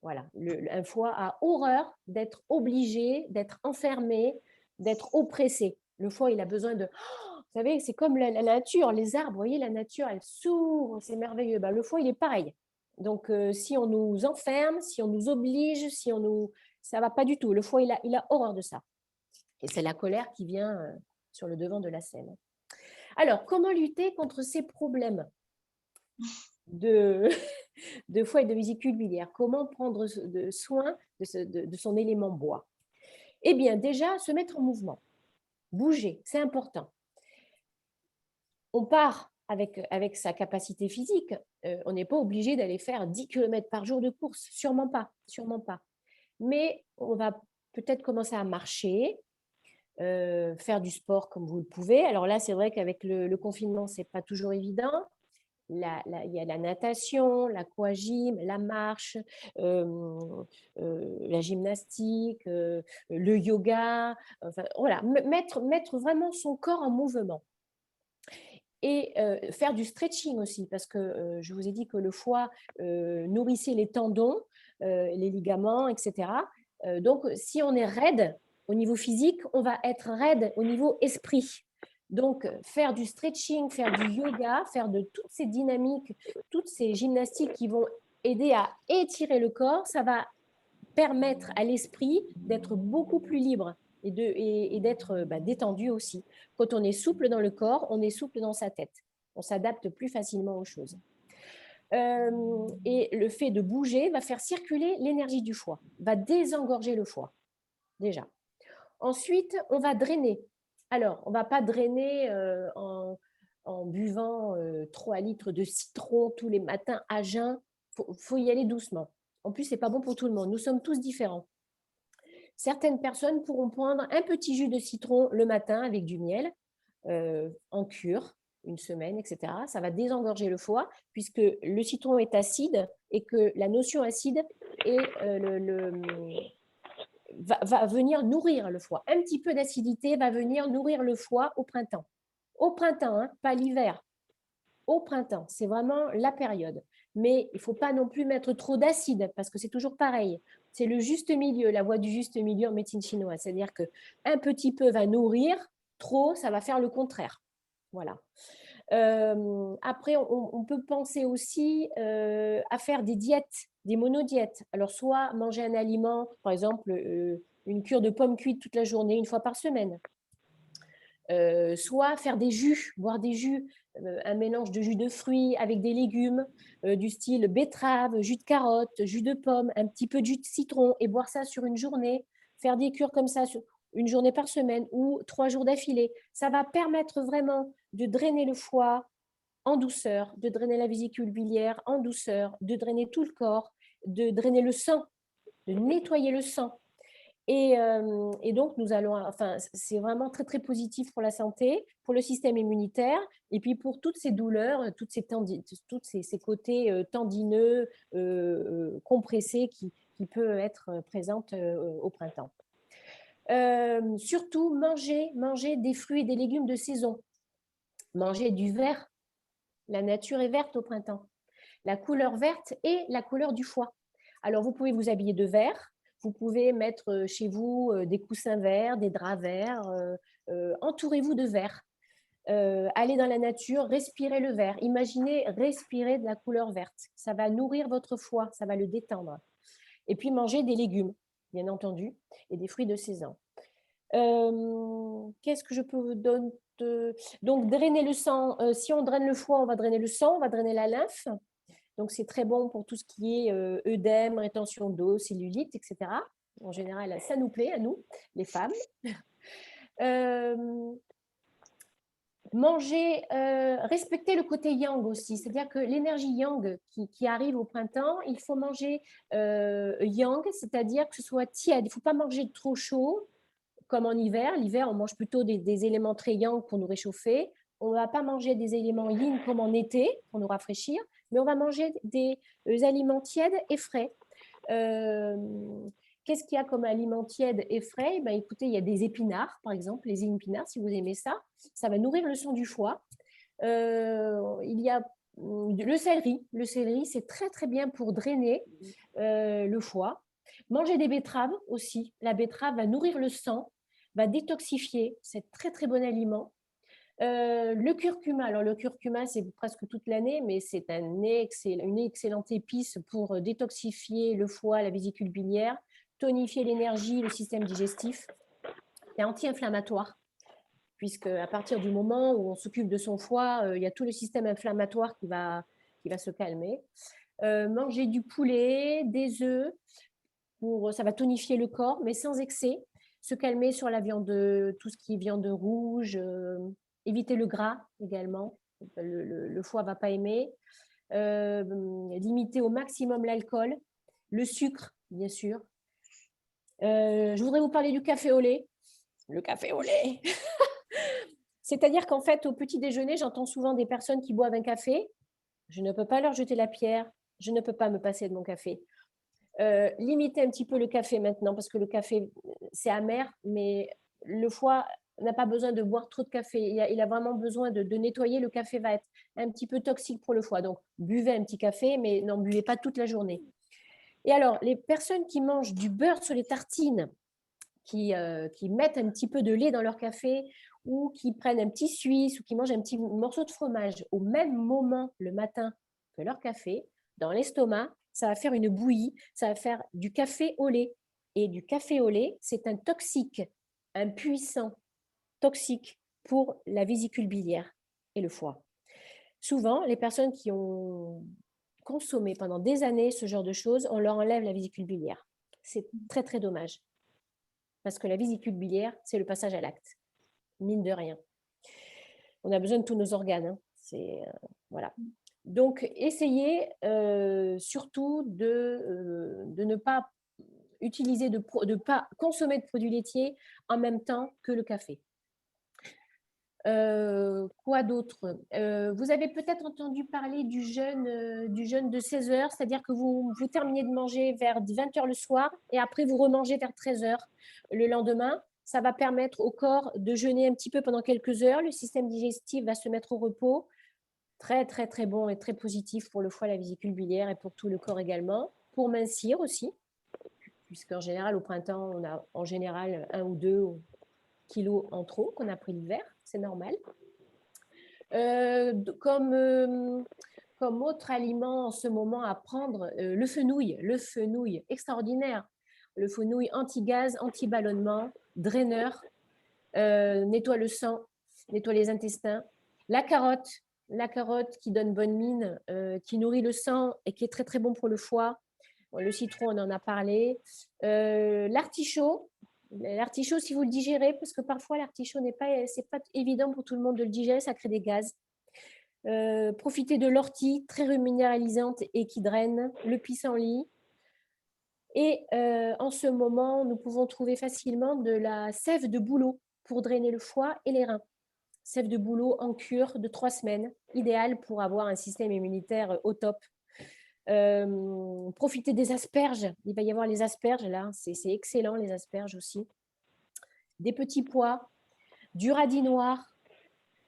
Voilà, un foie a horreur d'être obligé, d'être enfermé, d'être oppressé. Le foie, il a besoin de... vous savez, c'est comme la nature, les arbres, vous voyez, la nature, elle s'ouvre, c'est merveilleux. Le foie, il est pareil. Donc, si on nous enferme, si on nous oblige, ça ne va pas du tout. Le foie, il a horreur de ça. Et c'est la colère qui vient sur le devant de la scène. Alors, comment lutter contre ces problèmes de, de foie et de vésicule biliaire? Comment prendre soin de son élément bois? Eh bien, déjà, se mettre en mouvement, bouger, c'est important. On part avec sa capacité physique, on n'est pas obligé d'aller faire 10 km par jour de course, sûrement pas, sûrement pas. Mais on va peut-être commencer à marcher, faire du sport comme vous le pouvez. Alors là, c'est vrai qu'avec le confinement, c'est pas toujours évident. Il y a la natation, l'aquagym, la marche, la gymnastique, le yoga. Enfin, voilà, mettre vraiment son corps en mouvement. Et faire du stretching aussi, parce que je vous ai dit que le foie nourrissait les tendons, les ligaments, etc. Donc, si on est raide au niveau physique, on va être raide au niveau esprit. Donc, faire du stretching, faire du yoga, faire de toutes ces dynamiques, toutes ces gymnastiques qui vont aider à étirer le corps, ça va permettre à l'esprit d'être beaucoup plus libre et d'être détendu aussi. Quand on est souple dans le corps, on est souple dans sa tête. On s'adapte plus facilement aux choses. Et le fait de bouger va faire circuler l'énergie du foie, va désengorger le foie, déjà. Ensuite, on va drainer. Alors, on ne va pas drainer en buvant 3 litres de citron tous les matins à jeun. Faut y aller doucement. En plus, ce n'est pas bon pour tout le monde. Nous sommes tous différents. Certaines personnes pourront prendre un petit jus de citron le matin avec du miel en cure, une semaine, etc. Ça va désengorger le foie puisque le citron est acide et que la notion acide est, va venir nourrir le foie. Un petit peu d'acidité va venir nourrir le foie au printemps. Au printemps, hein, pas l'hiver. Au printemps, c'est vraiment la période. Mais il ne faut pas non plus mettre trop d'acide parce que c'est toujours pareil. C'est le juste milieu, la voie du juste milieu en médecine chinoise. C'est-à-dire qu'un petit peu va nourrir, trop, ça va faire le contraire. Voilà. Après, on peut penser aussi à faire des diètes, des monodiètes. Alors, soit manger un aliment, par exemple, une cure de pommes cuites toute la journée, une fois par semaine. Soit faire des jus, boire des jus, un mélange de jus de fruits avec des légumes, du style betterave, jus de carotte, jus de pomme, un petit peu de jus de citron et boire ça sur une journée, faire des cures comme ça sur une journée par semaine ou 3 jours d'affilée. Ça va permettre vraiment de drainer le foie en douceur, de drainer la vésicule biliaire en douceur, de drainer tout le corps, de drainer le sang, de nettoyer le sang. Et donc, nous allons, enfin, c'est vraiment très, très positif pour la santé, pour le système immunitaire, et puis pour toutes ces douleurs, toutes ces côtés tendineux, compressés qui peuvent être présentes au printemps. Surtout, manger des fruits et des légumes de saison. Manger du vert. La nature est verte au printemps. La couleur verte est la couleur du foie. Alors, vous pouvez vous habiller de vert. Vous pouvez mettre chez vous des coussins verts, des draps verts. Entourez-vous de vert. Allez dans la nature, respirez le vert. Imaginez respirer de la couleur verte. Ça va nourrir votre foie, ça va le détendre. Et puis manger des légumes, bien entendu, et des fruits de saison. Qu'est-ce que je peux vous donner? Donc, drainer le sang. Si on draine le foie, on va drainer le sang, on va drainer la lymphe. Donc, c'est très bon pour tout ce qui est œdème, rétention d'eau, cellulite, etc. En général, ça nous plaît à nous, les femmes. Manger, respecter le côté yang aussi. C'est-à-dire que l'énergie yang qui arrive au printemps, il faut manger yang, c'est-à-dire que ce soit tiède. Il ne faut pas manger trop chaud, comme en hiver. L'hiver, on mange plutôt des éléments très yang pour nous réchauffer. On ne va pas manger des éléments yin comme en été pour nous rafraîchir, mais on va manger des aliments tièdes et frais. Qu'est-ce qu'il y a comme aliments tièdes et frais? Ben, écoutez, il y a des épinards, par exemple, les épinards, si vous aimez ça. Ça va nourrir le sang du foie. Il y a le céleri. Le céleri, c'est très, très bien pour drainer le foie. Manger des betteraves aussi. La betterave va nourrir le sang, va détoxifier. C'est très, très bon aliment. Le curcuma, alors le curcuma, c'est presque toute l'année, mais c'est une excellente épice pour détoxifier le foie, la vésicule biliaire, tonifier l'énergie, le système digestif. et anti-inflammatoire, puisque à partir du moment où on s'occupe de son foie, il y a tout le système inflammatoire qui va se calmer. Manger du poulet, des œufs, ça va tonifier le corps, mais sans excès. Se calmer sur la viande, tout ce qui est viande rouge, éviter le gras également. Le foie ne va pas aimer. Limiter au maximum l'alcool, le sucre, bien sûr. Je voudrais vous parler du café au lait. Le café au lait. C'est-à-dire qu'en fait, au petit déjeuner, j'entends souvent des personnes qui boivent un café. Je ne peux pas leur jeter la pierre. Je ne peux pas me passer de mon café. Limiter un petit peu le café maintenant, parce que le café, c'est amer, mais le foie n'a pas besoin de boire trop de café. Il a vraiment besoin de nettoyer. Le café va être un petit peu toxique pour le foie. Donc, buvez un petit café, mais n'en buvez pas toute la journée. Et alors, les personnes qui mangent du beurre sur les tartines, qui mettent un petit peu de lait dans leur café, ou qui prennent un petit suisse, ou qui mangent un petit morceau de fromage au même moment le matin que leur café, dans l'estomac, ça va faire une bouillie, ça va faire du café au lait. Et du café au lait, c'est un toxique, un puissant toxique pour la vésicule biliaire et le foie. Souvent, les personnes qui ont consommé pendant des années ce genre de choses, on leur enlève la vésicule biliaire. C'est très, très dommage. Parce que la vésicule biliaire, c'est le passage à l'acte, mine de rien. On a besoin de tous nos organes. Voilà. Donc, essayez surtout de ne pas utiliser, de pas consommer de produits laitiers en même temps que le café. Quoi d'autre? Vous avez peut-être entendu parler du jeûne de 16 heures, c'est-à-dire que vous terminez de manger vers 20 heures le soir et après vous remangez vers 13 heures le lendemain. Ça va permettre au corps de jeûner un petit peu pendant quelques heures. Le système digestif va se mettre au repos. Très, très, très bon et très positif pour le foie, la vésicule biliaire et pour tout le corps également. Pour mincir aussi, puisqu'en général, au printemps, on a en général 1 ou 2 kilos en trop qu'on a pris l'hiver. C'est normal. Comme autre aliment en ce moment à prendre, le fenouil extraordinaire. Le fenouil anti-gaz, anti-ballonnement, draineur, nettoie le sang, nettoie les intestins. La carotte qui donne bonne mine, qui nourrit le sang et qui est très très bon pour le foie. Le citron, on en a parlé. L'artichaut, si vous le digérez, parce que parfois l'artichaut c'est pas évident pour tout le monde de le digérer, ça crée des gaz. Profitez de l'ortie, très reminéralisante et qui draine, le pissenlit. Et en ce moment, nous pouvons trouver facilement de la sève de bouleau pour drainer le foie et les reins. Sève de bouleau en cure de 3 semaines, idéal pour avoir un système immunitaire au top. Profitez des asperges. Il va y avoir les asperges là, c'est excellent les asperges aussi. Des petits pois, du radis noir,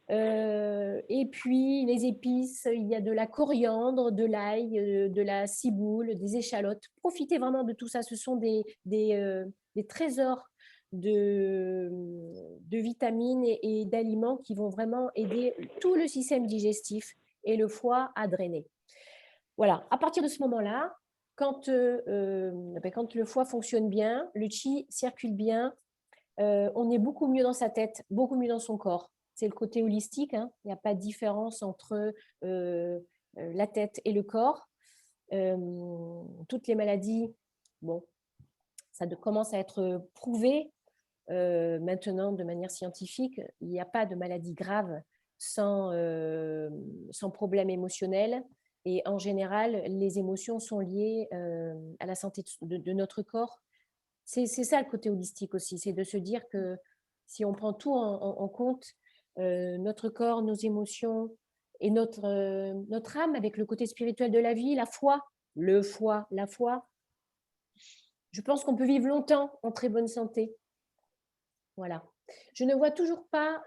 et puis les épices, il y a de la coriandre, de l'ail, de la ciboule, des échalotes. Profitez vraiment de tout ça. Ce sont des trésors de vitamines et d'aliments qui vont vraiment aider tout le système digestif et le foie à drainer. Voilà, à partir de ce moment-là, quand le foie fonctionne bien, le qi circule bien, on est beaucoup mieux dans sa tête, beaucoup mieux dans son corps. C'est le côté holistique, hein. Il n'y a pas de différence entre la tête et le corps. Toutes les maladies, bon, ça commence à être prouvé maintenant de manière scientifique. Il n'y a pas de maladie grave sans problème émotionnel. Et en général, les émotions sont liées à la santé de notre corps. C'est ça le côté holistique aussi, c'est de se dire que si on prend tout en compte, notre corps, nos émotions et notre âme avec le côté spirituel de la vie, la foi, je pense qu'on peut vivre longtemps en très bonne santé. Voilà. Je ne vois toujours pas...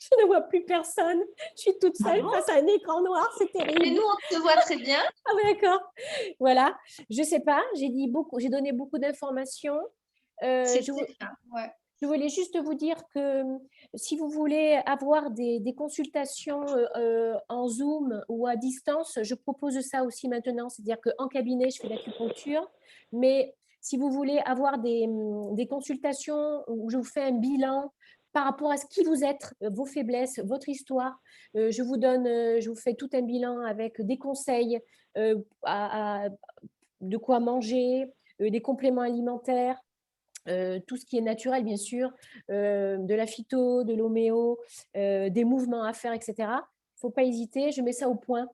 Je ne vois plus personne. Je suis toute seule face à un écran noir. C'est terrible. Et nous, on te voit très bien. Ah oui, d'accord. Voilà. Je ne sais pas. J'ai donné beaucoup d'informations. Je voulais juste vous dire que si vous voulez avoir des consultations en Zoom ou à distance, je propose ça aussi maintenant. C'est-à-dire qu'en cabinet, je fais l'acupuncture, mais Si vous voulez avoir des consultations où je vous fais un bilan par rapport à ce qui vous êtes, vos faiblesses, votre histoire, je vous fais tout un bilan avec des conseils, de quoi manger, des compléments alimentaires, tout ce qui est naturel, bien sûr, de la phyto, de l'homéo, des mouvements à faire, etc. Il ne faut pas hésiter, je mets ça au point.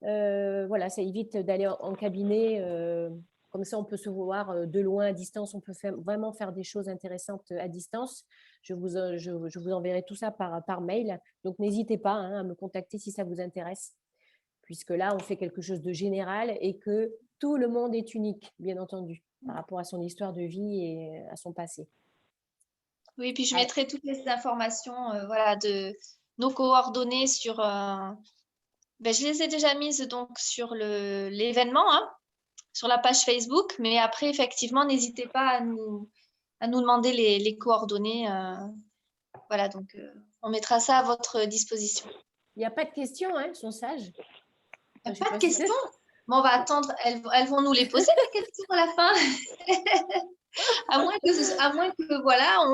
Voilà, ça évite d'aller en cabinet. Comme ça, on peut se voir de loin, à distance. On peut vraiment faire des choses intéressantes à distance. Je vous enverrai tout ça par mail. Donc, n'hésitez pas à me contacter si ça vous intéresse, puisque là, on fait quelque chose de général et que tout le monde est unique, bien entendu, par rapport à son histoire de vie et à son passé. Oui, puis je mettrai toutes les informations voilà, de nos coordonnées sur. Je les ai déjà mises donc sur l'événement, hein, sur la page Facebook, mais après, effectivement, n'hésitez pas à nous demander les coordonnées. Voilà, donc on mettra ça à votre disposition. Il n'y a pas de questions, hein, ils sont sages. Il n'y a pas de questions. Bon, on va attendre, elles vont nous les poser, les questions à la fin. à moins que voilà,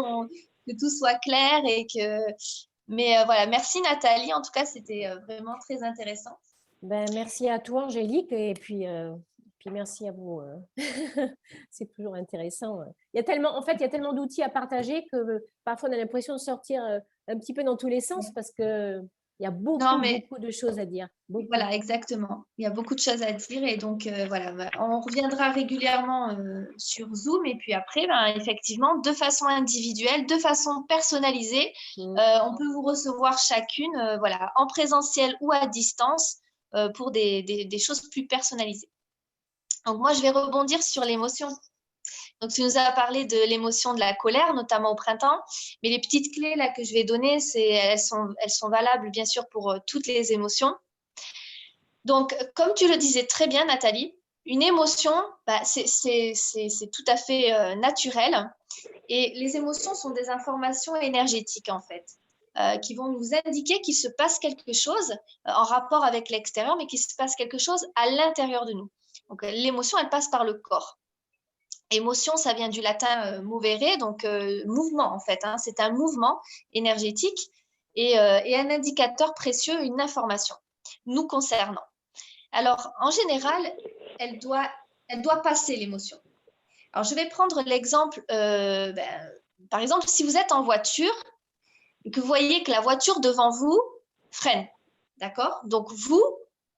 que tout soit clair et que. Mais voilà, merci Nathalie. En tout cas, c'était vraiment très intéressant. Merci à toi, Angélique, et puis merci à vous. C'est toujours intéressant. Il y a tellement d'outils à partager que parfois on a l'impression de sortir un petit peu dans tous les sens parce que il y a beaucoup de choses à dire. Beaucoup. Voilà, exactement. Il y a beaucoup de choses à dire et donc voilà, on reviendra régulièrement sur Zoom et puis après, effectivement, de façon individuelle, de façon personnalisée, on peut vous recevoir chacune, voilà, en présentiel ou à distance pour des choses plus personnalisées. Donc moi, je vais rebondir sur l'émotion. Donc, tu nous as parlé de l'émotion de la colère, notamment au printemps. Mais les petites clés là, que je vais donner, elles sont valables, bien sûr, pour toutes les émotions. Donc, comme tu le disais très bien, Nathalie, une émotion, c'est tout à fait naturel. Et les émotions sont des informations énergétiques, en fait, qui vont nous indiquer qu'il se passe quelque chose en rapport avec l'extérieur, mais qu'il se passe quelque chose à l'intérieur de nous. Donc, l'émotion, elle passe par le corps. Émotion, ça vient du latin movere, donc mouvement en fait. Hein, c'est un mouvement énergétique et un indicateur précieux, une information nous concernant. Alors, en général, elle doit passer l'émotion. Alors, je vais prendre l'exemple, par exemple, si vous êtes en voiture et que vous voyez que la voiture devant vous freine, d'accord? Donc, vous,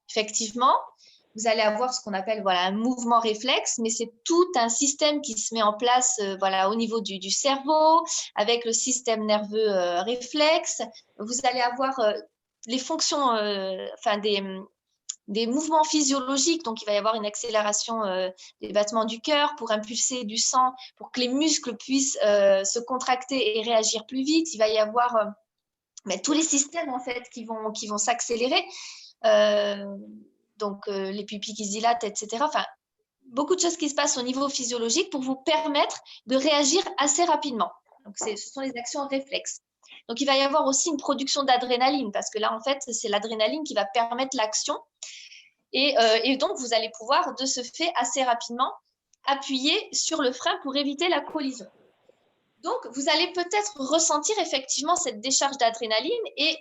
effectivement, vous allez avoir ce qu'on appelle un mouvement réflexe, mais c'est tout un système qui se met en place au niveau du cerveau, avec le système nerveux réflexe. Vous allez avoir les fonctions, des mouvements physiologiques, donc il va y avoir une accélération des battements du cœur pour impulser du sang, pour que les muscles puissent se contracter et réagir plus vite. Il va y avoir tous les systèmes en fait qui vont s'accélérer. Donc les pupilles qui se dilatent, etc. Enfin, beaucoup de choses qui se passent au niveau physiologique pour vous permettre de réagir assez rapidement. Donc, ce sont les actions réflexes. Donc, il va y avoir aussi une production d'adrénaline parce que là, en fait, c'est l'adrénaline qui va permettre l'action. Et donc, vous allez pouvoir, de ce fait, assez rapidement appuyer sur le frein pour éviter la collision. Donc, vous allez peut-être ressentir effectivement cette décharge d'adrénaline et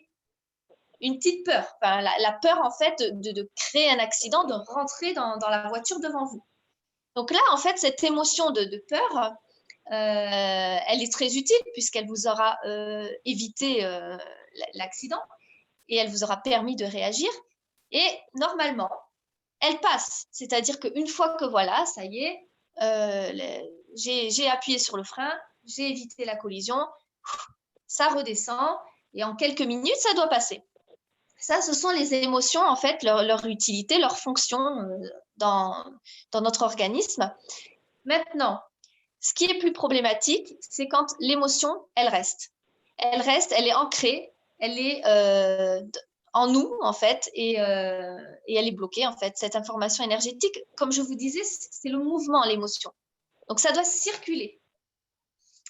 une petite peur, la peur en fait de créer un accident, de rentrer dans la voiture devant vous. Donc là, en fait, cette émotion de peur, elle est très utile puisqu'elle vous aura évité l'accident et elle vous aura permis de réagir. Et normalement, elle passe. C'est-à-dire qu'une fois que voilà, ça y est, j'ai appuyé sur le frein, j'ai évité la collision, ça redescend et en quelques minutes, ça doit passer. Ça, ce sont les émotions, en fait, leur utilité, leur fonction dans notre organisme. Maintenant, ce qui est plus problématique, c'est quand l'émotion, elle reste. Elle reste, elle est ancrée, elle est en nous, en fait, et elle est bloquée, en fait. Cette information énergétique, comme je vous disais, c'est le mouvement, l'émotion. Donc, ça doit circuler.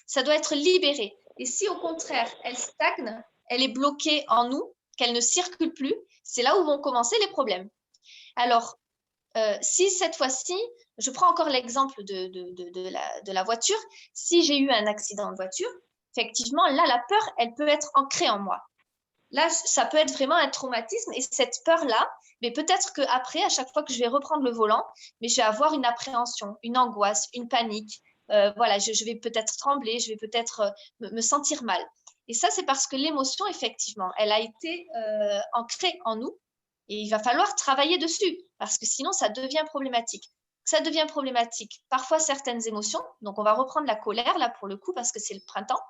Ça doit être libéré. Et si, au contraire, elle stagne, elle est bloquée en nous, qu'elle ne circule plus, c'est là où vont commencer les problèmes. Alors, si cette fois-ci, je prends encore l'exemple de la voiture. Si j'ai eu un accident de voiture, effectivement, là, la peur, elle peut être ancrée en moi. Là, ça peut être vraiment un traumatisme et cette peur-là, mais peut-être qu'après, à chaque fois que je vais reprendre le volant, mais je vais avoir une appréhension, une angoisse, une panique. Voilà, je vais peut-être trembler, je vais peut-être me sentir mal. Et ça, c'est parce que l'émotion, effectivement, elle a été ancrée en nous et il va falloir travailler dessus parce que sinon, ça devient problématique. Ça devient problématique. Parfois, certaines émotions, donc on va reprendre la colère là pour le coup parce que c'est le printemps.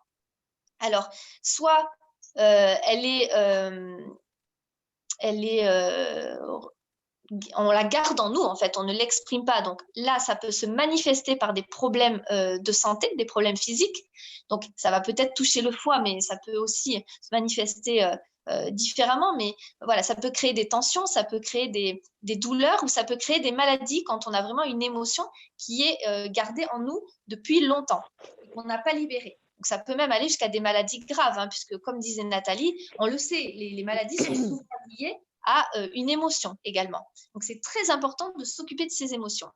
Alors, soit elle est on la garde en nous, en fait, on ne l'exprime pas. Donc là, ça peut se manifester par des problèmes de santé, des problèmes physiques. Donc ça va peut-être toucher le foie, mais ça peut aussi se manifester différemment. Mais voilà, ça peut créer des tensions, ça peut créer des douleurs ou ça peut créer des maladies quand on a vraiment une émotion qui est gardée en nous depuis longtemps et qu'on n'a pas libérée. Donc, ça peut même aller jusqu'à des maladies graves, hein, puisque, comme disait Nathalie, on le sait, les maladies sont souvent liées à une émotion également. Donc, c'est très important de s'occuper de ces émotions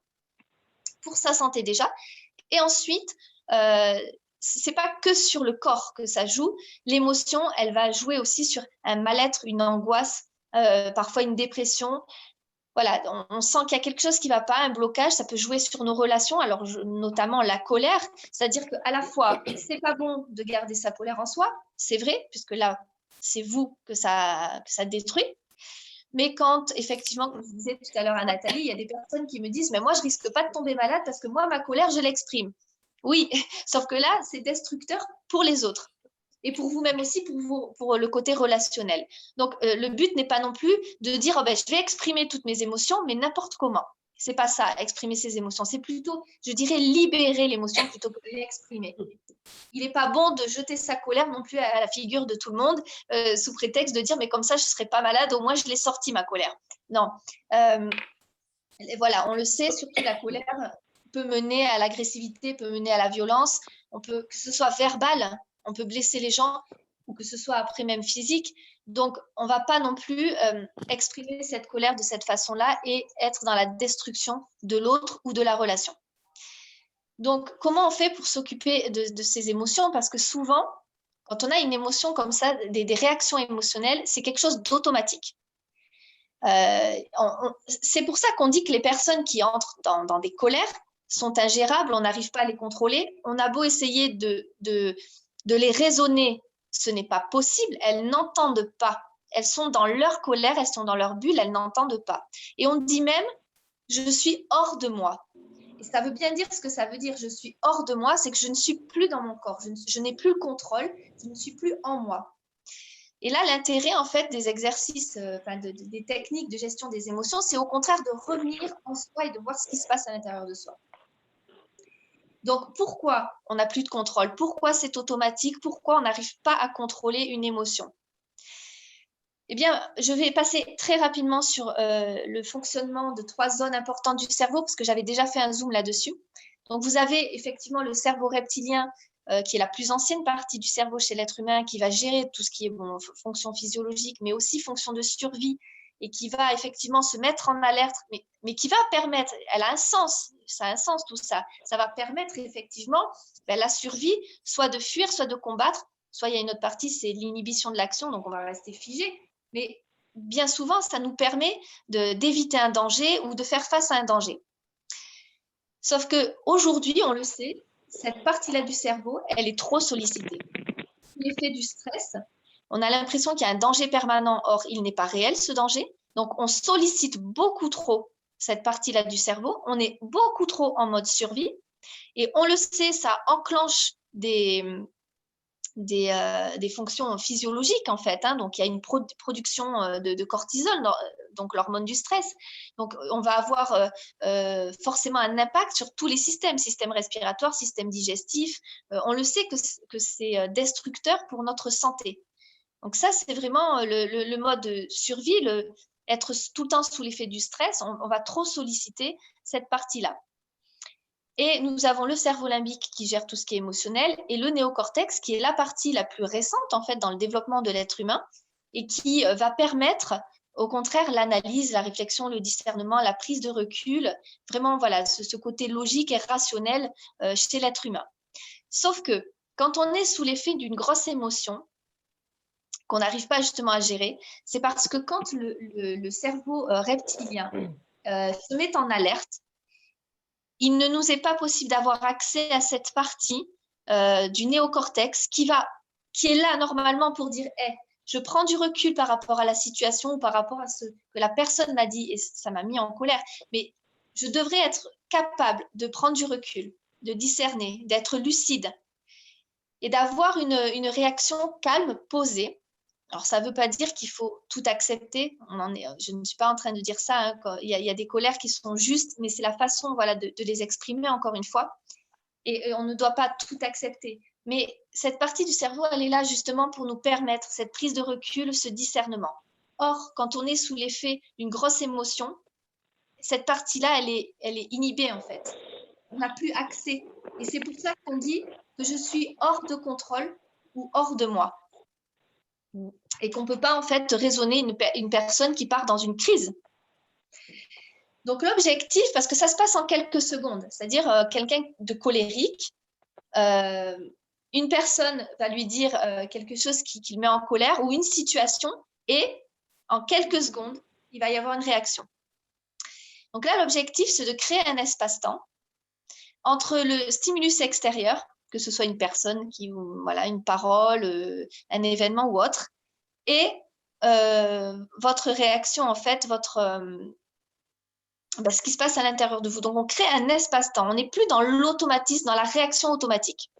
pour sa santé déjà. Et ensuite, c'est pas que sur le corps que ça joue. L'émotion, elle va jouer aussi sur un mal-être, une angoisse, parfois une dépression. Voilà, on sent qu'il y a quelque chose qui ne va pas, un blocage, ça peut jouer sur nos relations, alors notamment la colère, c'est-à-dire qu'à la fois, c'est pas bon de garder sa colère en soi, c'est vrai, puisque là, c'est vous que ça détruit, mais quand, effectivement, comme je disais tout à l'heure à Nathalie, il y a des personnes qui me disent « mais moi, je risque pas de tomber malade parce que moi, ma colère, je l'exprime ». Oui, sauf que là, c'est destructeur pour les autres. Et pour vous-même aussi, pour le côté relationnel. Donc, le but n'est pas non plus de dire oh, ben, je vais exprimer toutes mes émotions, mais n'importe comment. C'est pas ça, exprimer ses émotions. C'est plutôt, je dirais, libérer l'émotion plutôt que de l'exprimer. Il n'est pas bon de jeter sa colère non plus à la figure de tout le monde sous prétexte de dire mais comme ça, je ne serai pas malade, au moins je l'ai sorti ma colère. Non. Et voilà, on le sait, surtout la colère peut mener à l'agressivité, peut mener à la violence. On peut, que ce soit verbal, on peut blesser les gens ou que ce soit après même physique. Donc, on ne va pas non plus exprimer cette colère de cette façon-là et être dans la destruction de l'autre ou de la relation. Donc, comment on fait pour s'occuper de ces émotions? Parce que souvent, quand on a une émotion comme ça, des réactions émotionnelles, c'est quelque chose d'automatique. C'est pour ça qu'on dit que les personnes qui entrent dans des colères sont ingérables, on n'arrive pas à les contrôler. On a beau essayer de les raisonner, ce n'est pas possible, elles n'entendent pas. Elles sont dans leur colère, elles sont dans leur bulle, elles n'entendent pas. Et on dit même, je suis hors de moi. Et ça veut bien dire ce que ça veut dire, je suis hors de moi, c'est que je ne suis plus dans mon corps, je n'ai plus le contrôle, je ne suis plus en moi. Et là, l'intérêt en fait des exercices, des techniques de gestion des émotions, c'est au contraire de revenir en soi et de voir ce qui se passe à l'intérieur de soi. Donc, pourquoi on n'a plus de contrôle? Pourquoi c'est automatique? Pourquoi on n'arrive pas à contrôler une émotion? Eh bien, je vais passer très rapidement sur le fonctionnement de 3 zones importantes du cerveau, parce que j'avais déjà fait un zoom là-dessus. Donc, vous avez effectivement le cerveau reptilien, qui est la plus ancienne partie du cerveau chez l'être humain, qui va gérer tout ce qui est fonction physiologique, mais aussi fonction de survie, et qui va effectivement se mettre en alerte, mais qui va permettre, elle a un sens, ça a un sens tout ça, ça va permettre effectivement la survie, soit de fuir, soit de combattre, soit il y a une autre partie, c'est l'inhibition de l'action, donc on va rester figé, mais bien souvent, ça nous permet d'éviter un danger ou de faire face à un danger. Sauf qu'aujourd'hui, on le sait, cette partie-là du cerveau, elle est trop sollicitée. L'effet du stress, on a l'impression qu'il y a un danger permanent, or il n'est pas réel ce danger. Donc on sollicite beaucoup trop cette partie-là du cerveau, on est beaucoup trop en mode survie et on le sait, ça enclenche des fonctions physiologiques en fait, hein. Donc il y a une production de cortisol, donc l'hormone du stress. Donc on va avoir forcément un impact sur tous les systèmes respiratoire, système digestif. On le sait que c'est destructeur pour notre santé. Donc ça, c'est vraiment le mode survie, être tout le temps sous l'effet du stress, on va trop solliciter cette partie-là. Et nous avons le cerveau limbique qui gère tout ce qui est émotionnel et le néocortex qui est la partie la plus récente en fait dans le développement de l'être humain et qui va permettre au contraire, l'analyse, la réflexion, le discernement, la prise de recul, vraiment, voilà, ce côté logique et rationnel chez l'être humain. Sauf que quand on est sous l'effet d'une grosse émotion, qu'on n'arrive pas justement à gérer, c'est parce que quand le cerveau reptilien se met en alerte, il ne nous est pas possible d'avoir accès à cette partie du néocortex qui est là normalement pour dire hey, je prends du recul par rapport à la situation ou par rapport à ce que la personne m'a dit et ça m'a mis en colère. Mais je devrais être capable de prendre du recul, de discerner, d'être lucide et d'avoir une réaction calme, posée. Alors, ça ne veut pas dire qu'il faut tout accepter. Je ne suis pas en train de dire ça. Hein, il y a des colères qui sont justes, mais c'est la façon voilà, de les exprimer, encore une fois. Et on ne doit pas tout accepter. Mais cette partie du cerveau, elle est là justement pour nous permettre cette prise de recul, ce discernement. Or, quand on est sous l'effet d'une grosse émotion, cette partie-là, elle est inhibée en fait. On n'a plus accès. Et c'est pour ça qu'on dit que je suis hors de contrôle ou hors de moi. Et qu'on ne peut pas en fait raisonner une personne qui part dans une crise. Donc l'objectif, parce que ça se passe en quelques secondes, c'est-à-dire quelqu'un de colérique, une personne va lui dire quelque chose qui le met en colère ou une situation et en quelques secondes, il va y avoir une réaction. Donc là, l'objectif, c'est de créer un espace-temps entre le stimulus extérieur, que ce soit une personne, voilà, une parole, un événement ou autre, et votre réaction, en fait, ce qui se passe à l'intérieur de vous. Donc, on crée un espace-temps. On n'est plus dans l'automatisme, dans la réaction automatique.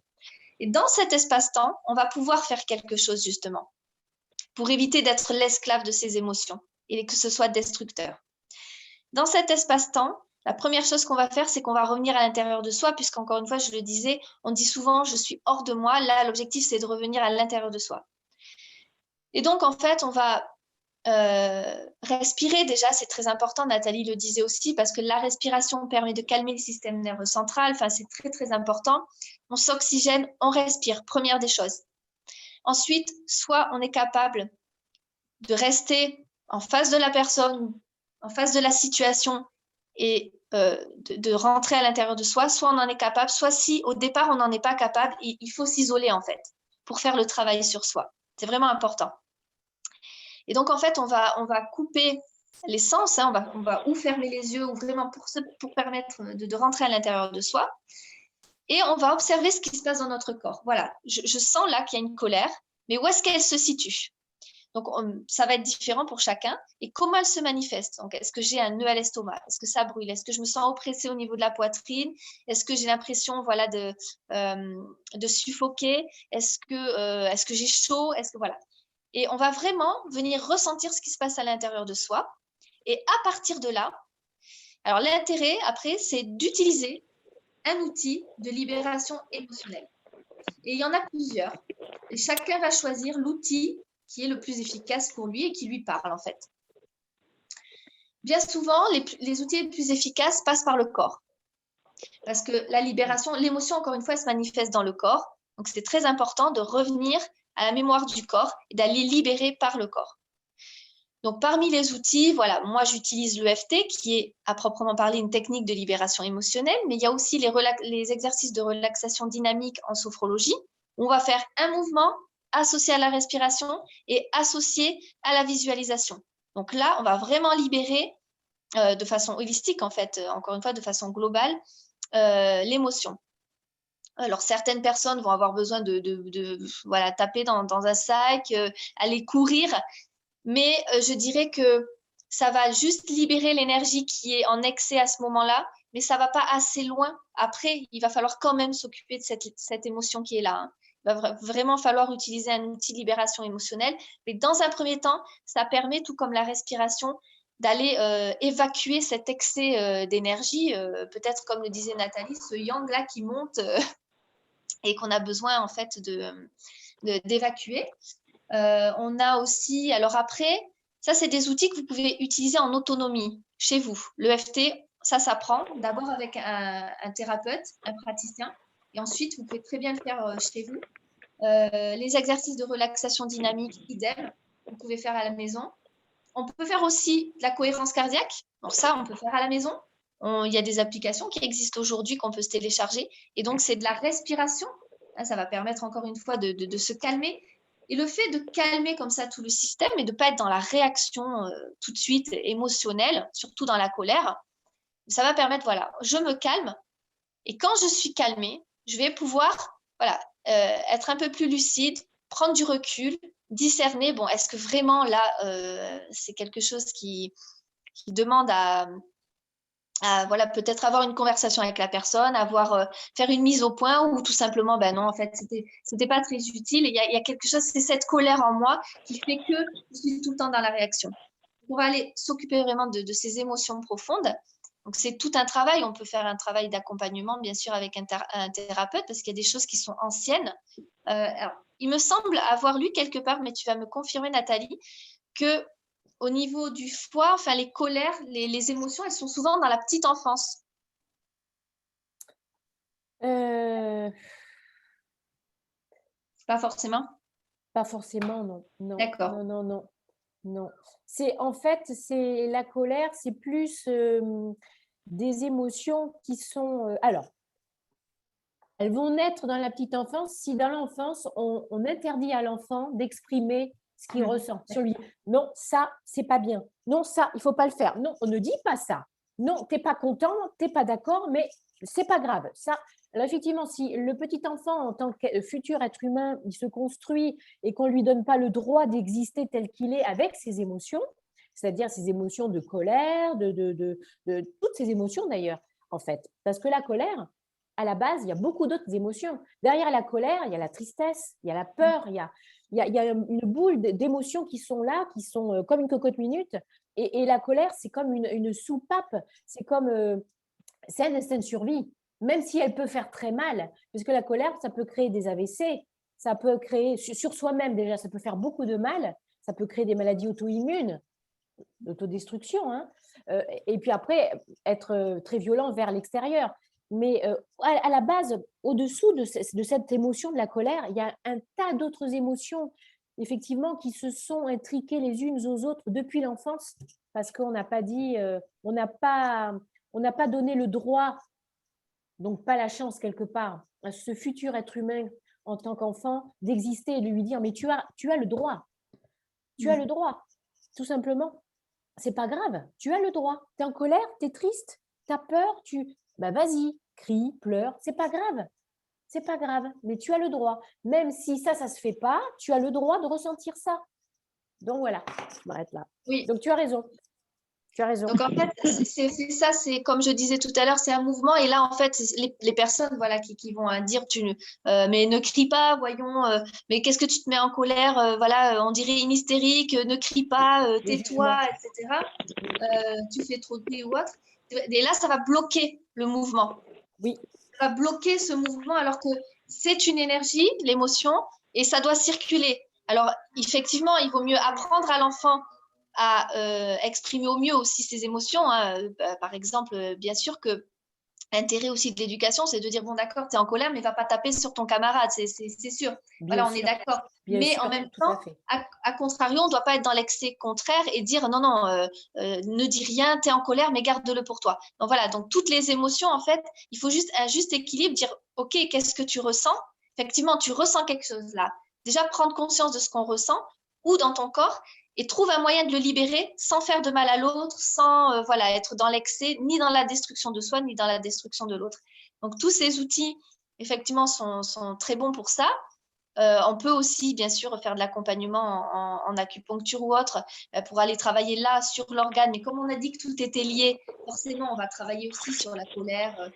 Et dans cet espace-temps, on va pouvoir faire quelque chose, justement, pour éviter d'être l'esclave de ses émotions et que ce soit destructeur. Dans cet espace-temps, la première chose qu'on va faire, c'est qu'on va revenir à l'intérieur de soi, puisqu'encore une fois, je le disais, on dit souvent « je suis hors de moi ». Là, l'objectif, c'est de revenir à l'intérieur de soi. Et donc, en fait, on va respirer. Déjà, c'est très important, Nathalie le disait aussi, parce que la respiration permet de calmer le système nerveux central. Enfin, c'est très, très important. On s'oxygène, on respire, première des choses. Ensuite, soit on est capable de rester en face de la personne, en face de la situation et de rentrer à l'intérieur de soi, soit on en est capable, soit si au départ on n'en est pas capable, il faut s'isoler en fait pour faire le travail sur soi. C'est vraiment important. Et donc en fait, on va couper les sens, hein, on va ou fermer les yeux ou vraiment pour permettre de rentrer à l'intérieur de soi. Et on va observer ce qui se passe dans notre corps. Voilà, je sens là qu'il y a une colère, mais où est-ce qu'elle se situe? Donc, ça va être différent pour chacun. Et comment elle se manifeste? Donc, est-ce que j'ai un nœud à l'estomac? Est-ce que ça brûle? Est-ce que je me sens oppressée au niveau de la poitrine? Est-ce que j'ai l'impression voilà, de suffoquer? Est-ce que j'ai chaud? Voilà. Et on va vraiment venir ressentir ce qui se passe à l'intérieur de soi. Et à partir de là, alors l'intérêt, après, c'est d'utiliser un outil de libération émotionnelle. Et il y en a plusieurs. Et chacun va choisir l'outil qui est le plus efficace pour lui et qui lui parle, en fait. Bien souvent, les outils les plus efficaces passent par le corps. Parce que la libération, l'émotion, encore une fois, elle se manifeste dans le corps. Donc, c'est très important de revenir à la mémoire du corps et d'aller libérer par le corps. Donc, parmi les outils, voilà, moi, j'utilise l'EFT, qui est à proprement parler une technique de libération émotionnelle, mais il y a aussi les exercices de relaxation dynamique en sophrologie. On va faire un mouvement associé à la respiration et associé à la visualisation. Donc là, on va vraiment libérer de façon holistique, en fait, encore une fois, de façon globale, l'émotion. Alors, certaines personnes vont avoir besoin de voilà, taper dans un sac, aller courir, mais je dirais que ça va juste libérer l'énergie qui est en excès à ce moment-là, mais ça ne va pas assez loin. Après, il va falloir quand même s'occuper de cette émotion qui est là. Hein. Il va vraiment falloir utiliser un outil de libération émotionnelle. Mais dans un premier temps, ça permet, tout comme la respiration, d'aller évacuer cet excès d'énergie. Peut-être, comme le disait Nathalie, ce yang-là qui monte et qu'on a besoin en fait d'évacuer. On a aussi, alors après, ça c'est des outils que vous pouvez utiliser en autonomie chez vous. L'EFT, ça s'apprend d'abord avec un thérapeute, un praticien, et ensuite vous pouvez très bien le faire chez vous. Les exercices de relaxation dynamique, idem, vous pouvez faire à la maison. On peut faire aussi de la cohérence cardiaque. Donc ça, on peut faire à la maison. Il y a des applications qui existent aujourd'hui qu'on peut se télécharger. Et donc, c'est de la respiration. Ça va permettre encore une fois de se calmer. Et le fait de calmer comme ça tout le système et de ne pas être dans la réaction tout de suite émotionnelle, surtout dans la colère, ça va permettre, voilà, je me calme. Et quand je suis calmée, je vais pouvoir voilà, être un peu plus lucide, prendre du recul, discerner, bon, est-ce que vraiment là, c'est quelque chose qui demande à voilà, peut-être avoir une conversation avec la personne, faire une mise au point ou tout simplement, ben non, en fait, c'était pas très utile. Il y a quelque chose, c'est cette colère en moi qui fait que je suis tout le temps dans la réaction. Pour aller s'occuper vraiment de ces émotions profondes, donc c'est tout un travail. On peut faire un travail d'accompagnement, bien sûr, avec un thérapeute parce qu'il y a des choses qui sont anciennes. Alors, il me semble avoir lu quelque part, mais tu vas me confirmer, Nathalie, que au niveau du foie, enfin les colères, les émotions, elles sont souvent dans la petite enfance. Euh, Pas forcément. Pas forcément, non. Non, D'accord. non, non, non, non. En fait, c'est la colère, c'est plus des émotions qui sont. Alors, elles vont naître dans la petite enfance si dans l'enfance, on interdit à l'enfant d'exprimer ce qu'il ressent. Si on lui dit non, ça, c'est pas bien. Non, ça, il faut pas le faire. Non, on ne dit pas ça. Non, t'es pas content, t'es pas d'accord, mais c'est pas grave. Ça, alors effectivement, si le petit enfant, en tant que futur être humain, il se construit et qu'on lui donne pas le droit d'exister tel qu'il est avec ses émotions, c'est-à-dire ses émotions de colère, de toutes ces émotions d'ailleurs, en fait. Parce que la colère, à la base, il y a beaucoup d'autres émotions. Derrière la colère, il y a la tristesse, il y a la peur, il y a une boule d'émotions qui sont là, qui sont comme une cocotte minute. Et la colère, c'est comme une soupape, c'est un instinct de survie, même si elle peut faire très mal, puisque la colère, ça peut créer des AVC, ça peut créer, sur soi-même déjà, ça peut faire beaucoup de mal, ça peut créer des maladies auto-immunes, d'autodestruction, hein. Et puis après, être très violent vers l'extérieur. Mais à la base, au-dessous de cette émotion de la colère, il y a un tas d'autres émotions, effectivement, qui se sont intriquées les unes aux autres depuis l'enfance, parce qu'on n'a pas dit, on n'a pas donné le droit, donc pas la chance quelque part, à ce futur être humain en tant qu'enfant d'exister et de lui dire, mais tu as le droit, tu as le droit, tout simplement. C'est pas grave, tu as le droit. Tu es en colère, tu es triste, tu as peur, bah vas-y, crie, pleure, c'est pas grave. C'est pas grave, mais tu as le droit. Même si ça se fait pas, tu as le droit de ressentir ça. Donc voilà, je m'arrête là. Oui. Donc tu as raison. Tu as raison. Donc en fait, c'est ça, c'est comme je disais tout à l'heure, c'est un mouvement. Et là, en fait, les personnes voilà, qui vont dire mais ne crie pas, voyons, mais qu'est-ce que tu te mets en colère, voilà, on dirait une hystérique, ne crie pas, tais-toi, etc. Tu fais trop de bruit ou autre. Et là, ça va bloquer le mouvement. Oui. Ça va bloquer ce mouvement alors que c'est une énergie, l'émotion, et ça doit circuler. Alors, effectivement, il vaut mieux apprendre à l'enfant à exprimer au mieux aussi ses émotions, hein. Par exemple, bien sûr que l'intérêt aussi de l'éducation, c'est de dire, bon, d'accord, tu es en colère, mais va pas taper sur ton camarade, c'est sûr. Bien voilà, on sûr. est d'accord. Mais sûr, en même tout temps, à fait. à contrario, on ne doit pas être dans l'excès contraire et dire, non, non, ne dis rien, tu es en colère, mais garde-le pour toi. Donc voilà, donc toutes les émotions, en fait, il faut juste un juste équilibre, dire, OK, qu'est-ce que tu ressens? Effectivement, tu ressens quelque chose là. Déjà, prendre conscience de ce qu'on ressent ou dans ton corps et trouve un moyen de le libérer sans faire de mal à l'autre, sans voilà, être dans l'excès, ni dans la destruction de soi, ni dans la destruction de l'autre. Donc, tous ces outils, effectivement, sont très bons pour ça. On peut aussi, bien sûr, faire de l'accompagnement en acupuncture ou autre pour aller travailler là sur l'organe. Mais comme on a dit que tout était lié, forcément, on va travailler aussi sur la colère,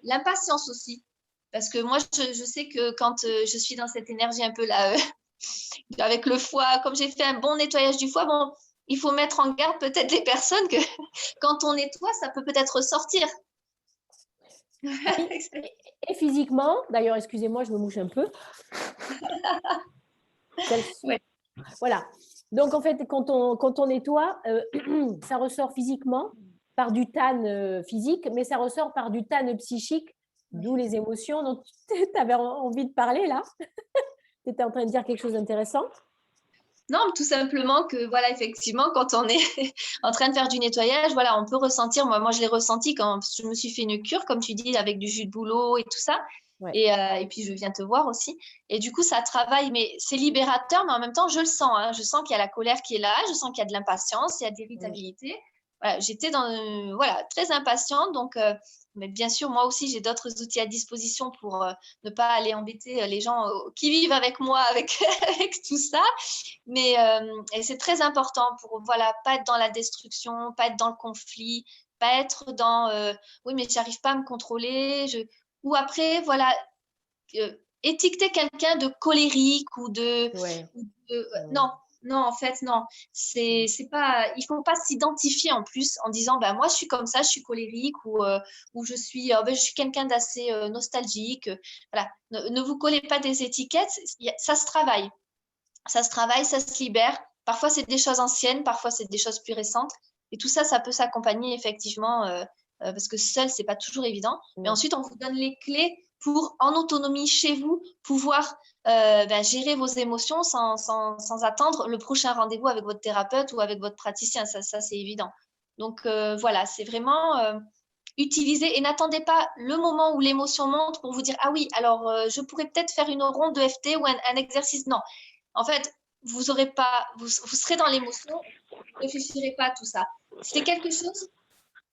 l'impatience aussi. Parce que moi, je sais que quand je suis dans cette énergie un peu là, avec le foie, comme j'ai fait un bon nettoyage du foie, bon, il faut mettre en garde peut-être les personnes que quand on nettoie, ça peut peut-être ressortir. Oui. Et physiquement, d'ailleurs, excusez-moi, je me mouche un peu. Ouais. Voilà. Donc, en fait, quand on nettoie, ça ressort physiquement par du tan physique, mais ça ressort par du tan psychique, d'où les émotions dont tu avais envie de parler là. Tu étais en train de dire quelque chose d'intéressant. Non, tout simplement que, voilà, effectivement, quand on est en train de faire du nettoyage, voilà, on peut ressentir, moi je l'ai ressenti quand je me suis fait une cure, comme tu dis, avec du jus de bouleau et tout ça. Ouais. Et puis, je viens te voir aussi. Et du coup, ça travaille, mais c'est libérateur, mais en même temps, je le sens. Hein. Je sens qu'il y a la colère qui est là, je sens qu'il y a de l'impatience, il y a de l'irritabilité. Voilà, j'étais voilà, très impatiente. Donc, mais bien sûr, moi aussi, j'ai d'autres outils à disposition pour ne pas aller embêter les gens qui vivent avec moi, avec, avec tout ça. Mais et c'est très important pour voilà, pas être dans la destruction, pas être dans le conflit, pas être dans oui, mais j'arrive pas à me contrôler. Ou après, voilà, étiqueter quelqu'un de colérique Ouais. non, non, en fait, non. C'est pas, il faut pas s'identifier en plus en disant, ben, moi, je suis comme ça, je suis colérique ou je suis quelqu'un d'assez nostalgique. Voilà. Ne vous collez pas des étiquettes, ça se travaille. Ça se travaille, ça se libère. Parfois, c'est des choses anciennes, parfois, c'est des choses plus récentes. Et tout ça, ça peut s'accompagner effectivement, parce que seul, c'est pas toujours évident. Mais Non. ensuite, on vous donne les clés pour, en autonomie chez vous, pouvoir gérer vos émotions sans attendre le prochain rendez-vous avec votre thérapeute ou avec votre praticien. Ça c'est évident. Donc voilà, c'est vraiment utiliser et n'attendez pas le moment où l'émotion monte pour vous dire ah oui, alors je pourrais peut-être faire une ronde de FT ou un exercice. Non, en fait, vous aurez pas, vous serez dans l'émotion, vous ne réfléchirez pas à tout ça. C'est quelque chose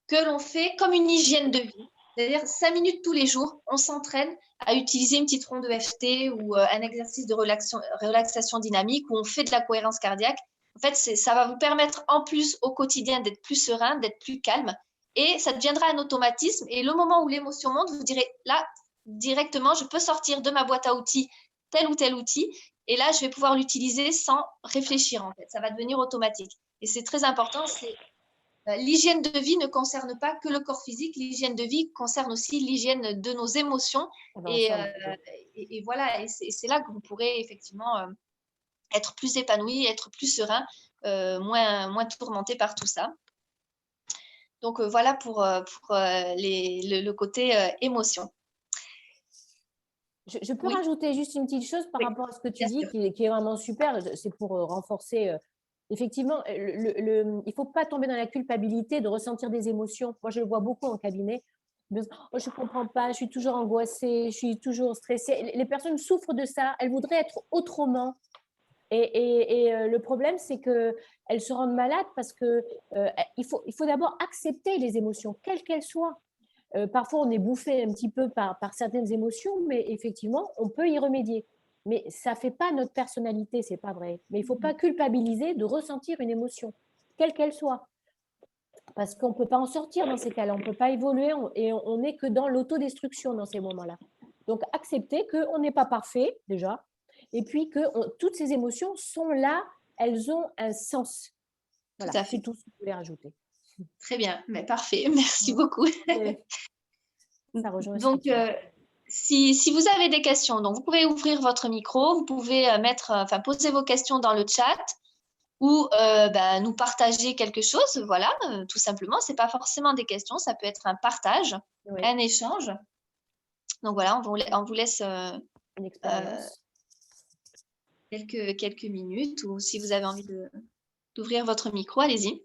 que l'on fait comme une hygiène de vie. C'est-à-dire 5 minutes tous les jours, on s'entraîne à utiliser une petite ronde de FT ou un exercice de relaxation dynamique où on fait de la cohérence cardiaque. En fait, ça va vous permettre en plus au quotidien d'être plus serein, d'être plus calme et ça deviendra un automatisme. Et le moment où l'émotion monte, vous direz là, directement, je peux sortir de ma boîte à outils tel ou tel outil et là, je vais pouvoir l'utiliser sans réfléchir en fait. Ça va devenir automatique. Et c'est très important, c'est l'hygiène de vie ne concerne pas que le corps physique, l'hygiène de vie concerne aussi l'hygiène de nos émotions. Ça va Et, ensemble. et voilà, et c'est là que vous pourrez effectivement être plus épanoui, être plus serein, moins tourmenté par tout ça. Donc voilà pour le côté émotion. Je peux Oui, rajouter juste une petite chose par oui, rapport à ce que tu bien dis sûr. qui est vraiment super. C'est pour renforcer. Effectivement, il ne faut pas tomber dans la culpabilité de ressentir des émotions. Moi, je le vois beaucoup en cabinet. Oh, je ne comprends pas, je suis toujours angoissée, je suis toujours stressée. Les personnes souffrent de ça. Elles voudraient être autrement. Le problème, c'est qu'elles se rendent malades parce qu'il faut d'abord accepter les émotions, quelles qu'elles soient. Parfois, on est bouffé un petit peu par certaines émotions, mais effectivement, on peut y remédier. Mais ça ne fait pas notre personnalité, c'est pas vrai. Mais il ne faut pas culpabiliser de ressentir une émotion, quelle qu'elle soit. Parce qu'on ne peut pas en sortir dans ces cas-là, on ne peut pas évoluer et on n'est que dans l'autodestruction dans ces moments-là. Donc, accepter qu'on n'est pas parfait, déjà, et puis que toutes ces émotions sont là, elles ont un sens. Tout Voilà, à c'est fait. tout ce que je voulais rajouter. Très bien, mais parfait. Merci beaucoup. Mais ça rejoint ce que Donc, tu dis. si vous avez des questions, donc vous pouvez ouvrir votre micro, vous pouvez poser vos questions dans le chat ou nous partager quelque chose. Voilà, tout simplement. C'est pas forcément des questions, ça peut être un partage, Oui, un échange. Donc voilà, on vous laisse une euh, expérience. quelques minutes ou si vous avez envie d'ouvrir votre micro, allez-y.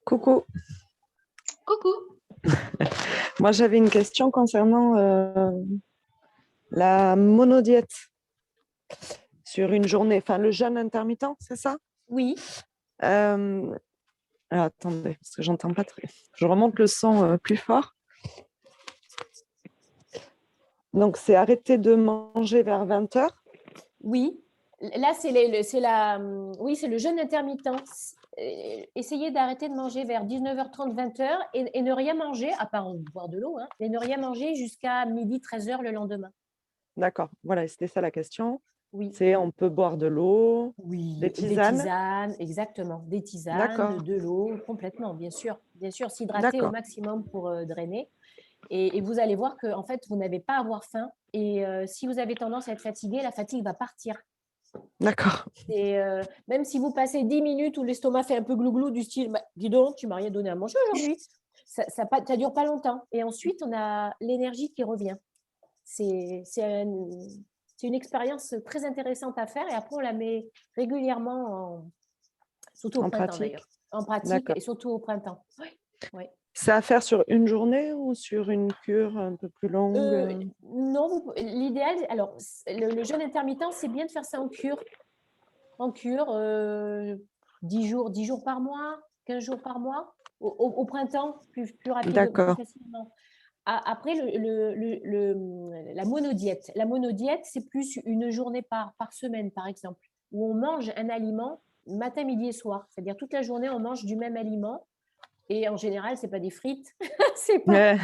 Coucou. Coucou. Moi, j'avais une question concernant la monodiète sur une journée, enfin le jeûne intermittent, c'est ça? Oui. Alors, attendez, parce que j'entends pas très. Je remonte le son plus fort. Donc, c'est arrêter de manger vers 20h. Oui. Là, c'est oui, c'est le jeûne intermittent. Essayez d'arrêter de manger vers 19h30, 20h et ne rien manger, à part boire de l'eau, hein, et ne rien manger jusqu'à midi, 13h le lendemain. D'accord, voilà, c'était ça la question. Oui. C'est on peut boire de l'eau, Oui, des tisanes. exactement. Des tisanes, D'accord, de l'eau, complètement, bien sûr. Bien sûr, s'hydrater au d'accord, maximum pour drainer. Et vous allez voir que en fait, vous n'avez pas à avoir faim. Et si vous avez tendance à être fatigué, la fatigue va partir. d'accord. Et même si vous passez 10 minutes où l'estomac fait un peu glouglou du style, bah, dis donc, tu m'as rien donné à manger aujourd'hui. ça dure pas longtemps. Et ensuite, on a l'énergie qui revient. C'est une expérience très intéressante à faire. Et après, on la met régulièrement, surtout au En printemps pratique? d'ailleurs. En pratique D'accord. et surtout au printemps. Oui. Oui. C'est à faire sur une journée ou sur une cure un peu plus longue? Non, l'idéal, alors le jeûne intermittent, c'est bien de faire ça en cure. En cure, 10 jours par mois, 15 jours par mois. Au printemps, plus rapide, plus D'accord, facilement. Après, la monodiète. La monodiète, c'est plus une journée par semaine, par exemple, où on mange un aliment matin, midi et soir. C'est-à-dire toute la journée, on mange du même aliment. Et en général, ce n'est pas des frites, c'est pas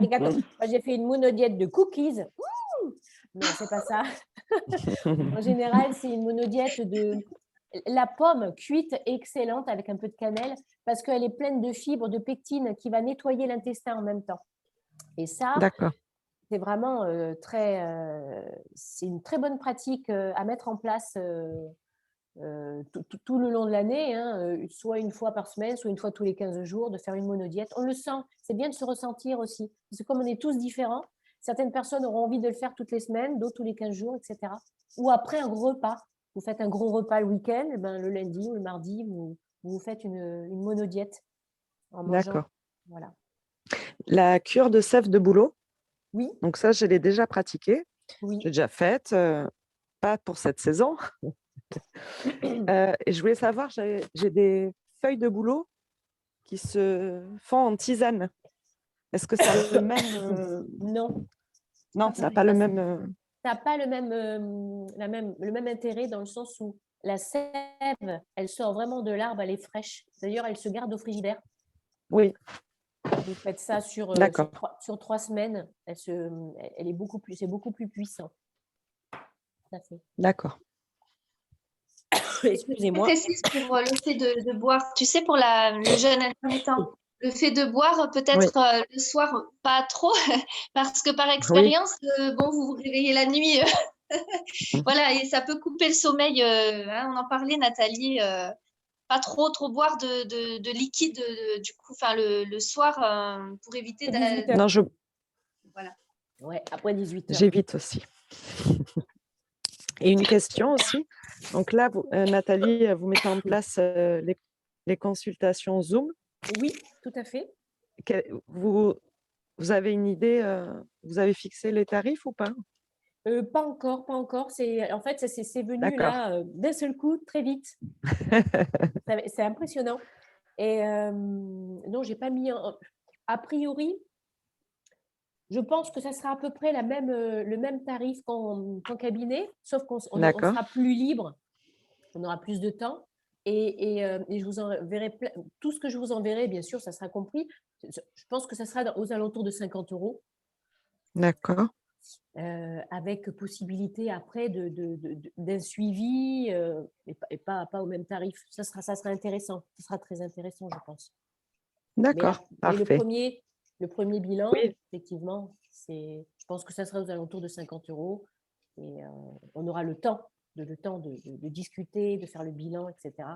des gâteaux. Moi, j'ai fait une monodiète de cookies. Ouh, non, c'est pas ça. En général, c'est une monodiète de la pomme cuite excellente avec un peu de cannelle parce qu'elle est pleine de fibres, de pectine qui va nettoyer l'intestin en même temps. Et ça, d'accord, c'est vraiment c'est une très bonne pratique à mettre en place tout le long de l'année, hein, soit une fois par semaine, soit une fois tous les 15 jours, de faire une monodiète. On le sent, c'est bien de se ressentir aussi. Parce que comme on est tous différents, certaines personnes auront envie de le faire toutes les semaines, d'autres tous les 15 jours, etc. Ou après un gros repas. Vous faites un gros repas le week-end, et ben, le lundi ou le mardi, vous faites une monodiète en mangeant. d'accord. Voilà. La cure de sève de bouleau, Oui, donc ça, je l'ai déjà pratiquée. oui. J'ai déjà faite, pas pour cette saison. Et je voulais savoir, j'ai des feuilles de bouleau qui se font en tisane. Est-ce que ça a le même… Non, Non, ça n'a pas le même… ça n'a pas le même intérêt dans le sens où la sève, elle sort vraiment de l'arbre, elle est fraîche. D'ailleurs, elle se garde au frigidaire. Oui, Vous faites ça sur d'accord, 3 semaines, elle est c'est beaucoup plus puissant. Tout à fait. d'accord. Je Excusez-moi. précise pour le fait de boire, tu sais, pour le jeûne intermittent, le fait de boire Oui, peut-être le soir, pas trop, parce que par oui, expérience, bon, vous vous réveillez la nuit, voilà, et ça peut couper le sommeil. On en parlait, Nathalie, pas trop boire de liquide, du coup, enfin le soir, pour éviter 18 non, heures. je, voilà. Ouais, après 18 heures. j'évite aussi. Et une question aussi. Donc là, Nathalie, vous mettez en place les consultations Zoom. Oui, tout à fait. Vous avez une idée, vous avez fixé les tarifs ou pas? Pas encore, pas encore. En fait, c'est venu D'accord. là d'un seul coup, très vite. C'est impressionnant. Et non, j'ai pas mis. A priori, je pense que ça sera à peu près le même tarif qu'en cabinet, sauf qu'on D'accord, sera plus libre, on aura plus de temps. Et je vous enverrai tout ce que je vous enverrai, bien sûr, ça sera compris. Je pense que ça sera aux alentours de 50 €. d'accord, Avec possibilité après d'un suivi et pas au même tarif. Ça sera intéressant. Ça sera très intéressant, je pense. d'accord, Mais parfait. le premier bilan, Oui, effectivement, je pense que ça sera aux alentours de 50 € et on aura le temps de discuter, de faire le bilan, etc.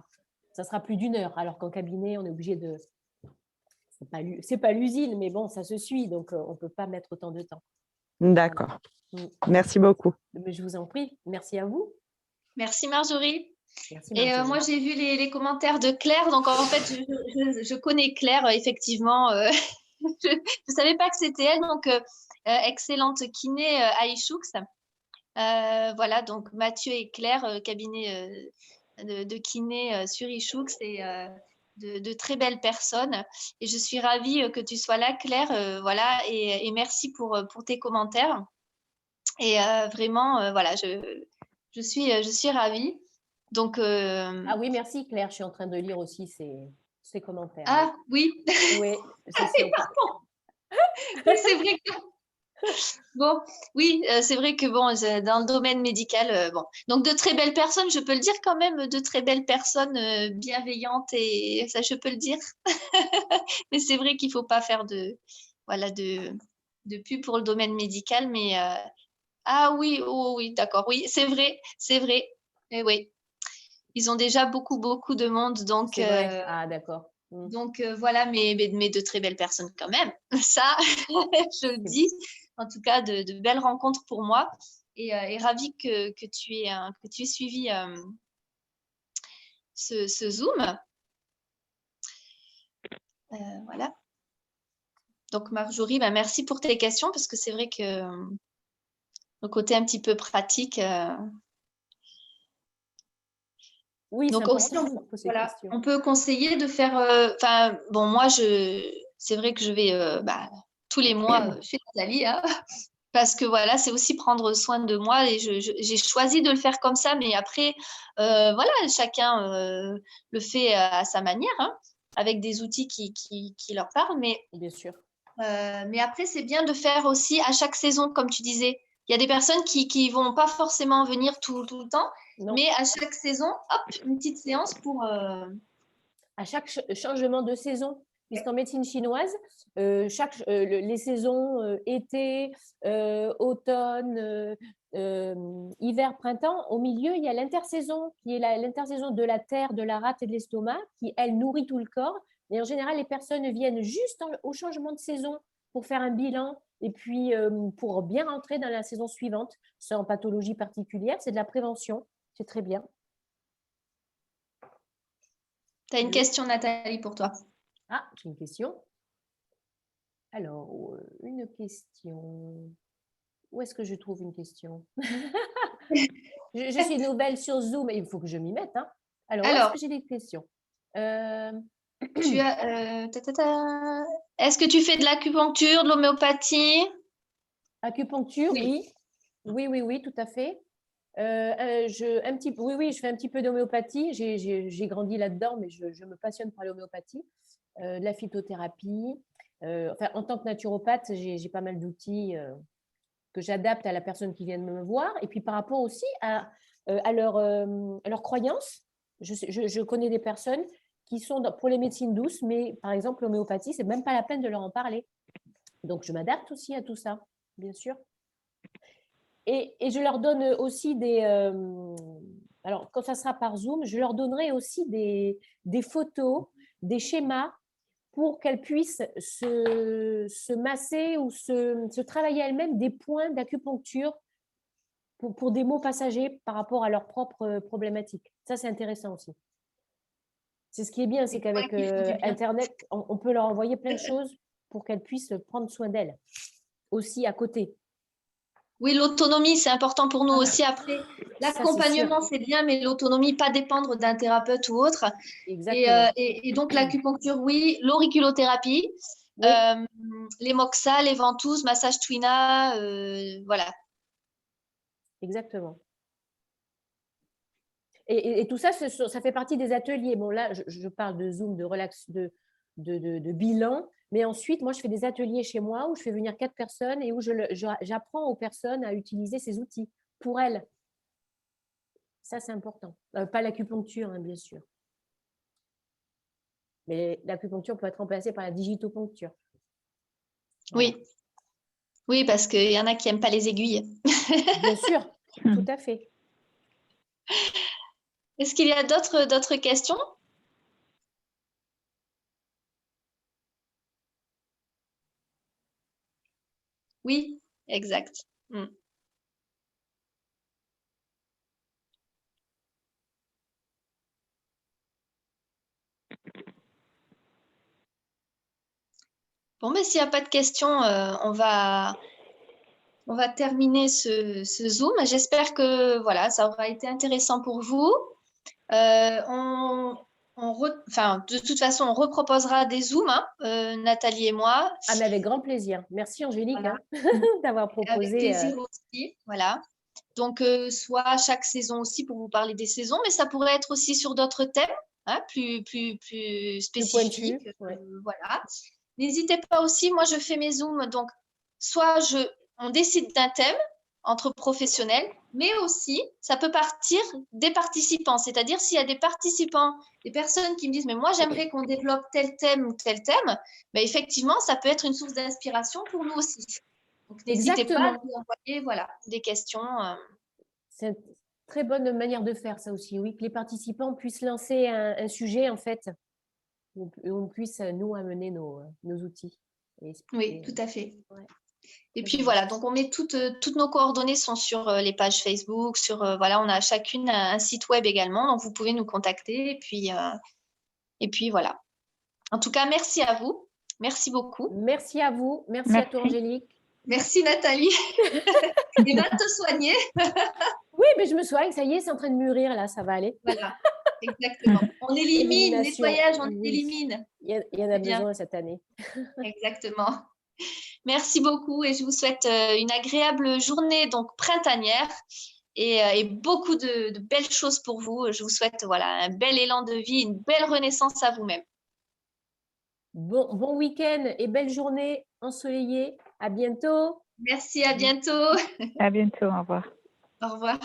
Ça sera plus d'1 heure, alors qu'en cabinet, on est obligé de… C'est pas l'usine, mais bon, ça se suit, donc on ne peut pas mettre autant de temps. d'accord. Voilà. Merci beaucoup. Mais je vous en prie. Merci à vous. Merci Marjorie. Merci Et Marjorie. moi, j'ai vu les commentaires de Claire, donc en fait, je connais Claire, effectivement. Je ne savais pas que c'était elle, donc excellente kiné à Ichoux. Voilà, donc Mathieu et Claire, cabinet de kiné sur Ichoux, et de très belles personnes. Et je suis ravie que tu sois là, Claire. Voilà, et merci pour tes commentaires. Et vraiment, voilà, je suis ravie. Donc, Ah oui, merci Claire. Je suis en train de lire aussi ces commentaires. Oui, ah oui, oui, c'est pardon. Oui, c'est vrai que bon, oui, c'est vrai que bon, dans le domaine médical, bon, donc de très belles personnes, je peux le dire quand même, de très belles personnes bienveillantes et ça, je peux le dire. Mais c'est vrai qu'il faut pas faire voilà, de pub pour le domaine médical, mais ah oui, oh oui, d'accord, oui, c'est vrai, c'est vrai. Et oui, ils ont déjà beaucoup de monde, donc vrai. Ah d'accord. Donc, voilà, mais de très belles personnes quand même. Ça, je le dis. En tout cas, de belles rencontres pour moi. Et ravie que tu aies suivi ce Zoom. Voilà. Donc, Marjorie, merci pour tes questions parce que c'est vrai que le côté un petit peu pratique. Oui, c'est Donc aussi, important de poser des voilà, questions. on peut conseiller de faire. Bon, moi, c'est vrai que je vais tous les mois chez Nathalie, hein, parce que voilà, c'est aussi prendre soin de moi et j'ai choisi de le faire comme ça. Mais après, voilà, chacun le fait à sa manière, hein, avec des outils qui leur parlent. Bien sûr. Mais après, c'est bien de faire aussi à chaque saison, comme tu disais. Il y a des personnes qui vont pas forcément venir tout le temps, Non. mais à chaque saison, hop, une petite séance pour. À chaque changement de saison, puisqu'en médecine chinoise, les saisons été, automne, hiver, printemps, au milieu, il y a l'intersaison, qui est l'intersaison de la terre, de la rate et de l'estomac, qui, elle, nourrit tout le corps. Et en général, les personnes viennent juste au changement de saison pour faire un bilan et puis pour bien rentrer dans la saison suivante, sans pathologie particulière. C'est de la prévention. C'est très bien. Tu as une question, Nathalie, pour toi. Ah, j'ai une question. Alors, une question. Où est-ce que je trouve une question? Je suis nouvelle sur Zoom et il faut que je m'y mette. Hein. Alors, où est-ce que j'ai des questions? Tu as. Est-ce que tu fais de l'acupuncture, de l'homéopathie? Acupuncture, Oui. oui. Oui, tout à fait. Oui, je fais un petit peu d'homéopathie. J'ai grandi là-dedans, mais je me passionne par l'homéopathie. De la phytothérapie. En tant que naturopathe, j'ai pas mal d'outils que j'adapte à la personne qui vient de me voir. Et puis par rapport aussi à leur croyance, je connais des personnes qui sont pour les médecines douces, mais par exemple, l'homéopathie, c'est même pas la peine de leur en parler. Donc, je m'adapte aussi à tout ça, bien sûr. Et je leur donne aussi alors, quand ça sera par Zoom, je leur donnerai aussi des photos, des schémas pour qu'elles puissent se masser ou se travailler elles-mêmes des points d'acupuncture pour des mots passagers par rapport à leurs propres problématiques. Ça, c'est intéressant aussi. C'est ce qui est bien, c'est qu'avec Internet, on peut leur envoyer plein de choses pour qu'elles puissent prendre soin d'elles aussi à côté. Oui, l'autonomie, c'est important pour nous aussi. Après, l'accompagnement, c'est bien, mais l'autonomie, pas dépendre d'un thérapeute ou autre. Exactement. Et donc, l'acupuncture, oui. L'auriculothérapie, Oui. Les moxa, les ventouses, massage Twina, voilà. Exactement. Et tout ça, ça fait partie des ateliers. Bon, là, je parle de Zoom, de relax, de bilan. Mais ensuite, moi, je fais des ateliers chez moi où je fais venir 4 personnes et où j'apprends aux personnes à utiliser ces outils pour elles. Ça, c'est important. Pas l'acupuncture, hein, bien sûr. Mais l'acupuncture peut être remplacée par la digitopuncture. Voilà. Oui. Oui, parce qu'il y en a qui n'aiment pas les aiguilles. Bien sûr, tout à fait. Est-ce qu'il y a d'autres questions? Oui, exact. Bon, mais s'il n'y a pas de questions, on va terminer ce Zoom. J'espère que voilà, ça aura été intéressant pour vous. De toute façon, on reproposera des Zooms, hein, Nathalie et moi. Ah, mais avec grand plaisir. Merci Angélique Voilà. d'avoir Avec proposé. plaisir aussi. Voilà. Donc, soit chaque saison aussi pour vous parler des saisons, mais ça pourrait être aussi sur d'autres thèmes, hein, plus spécifiques. Pointu, ouais. Voilà. N'hésitez pas aussi, moi je fais mes Zooms, donc soit on décide d'un thème entre professionnels, mais aussi ça peut partir des participants. C'est-à-dire s'il y a des participants, des personnes qui me disent, mais moi j'aimerais qu'on développe tel thème ou tel thème, ben, effectivement, ça peut être une source d'inspiration pour nous aussi. Donc n'hésitez pas à nous envoyer voilà, des questions. C'est une très bonne manière de faire ça aussi, oui, que les participants puissent lancer un sujet en fait. où on puisse nous amener nos outils. Et Oui, tout à fait. Ouais. Et puis voilà, donc on met toutes nos coordonnées sont sur les pages Facebook, voilà, on a chacune un site web également, donc vous pouvez nous contacter et puis voilà. En tout cas, merci à vous, merci beaucoup. Merci à vous, merci à toi Angélique. Merci Nathalie. Et va te soigner. Oui, mais je me soigne, ça y est, c'est en train de mûrir là, ça va aller. Voilà, exactement. On élimine, Élimination. nettoyage, on Oui. élimine. Il y en a C'est bien. besoin cette année. Exactement. Merci beaucoup et je vous souhaite une agréable journée donc printanière et beaucoup de belles choses pour vous. Je vous souhaite voilà, un bel élan de vie, une belle renaissance à vous-même. Bon week-end et belle journée ensoleillée. À bientôt. Merci, à bientôt. À bientôt, au revoir. Au revoir.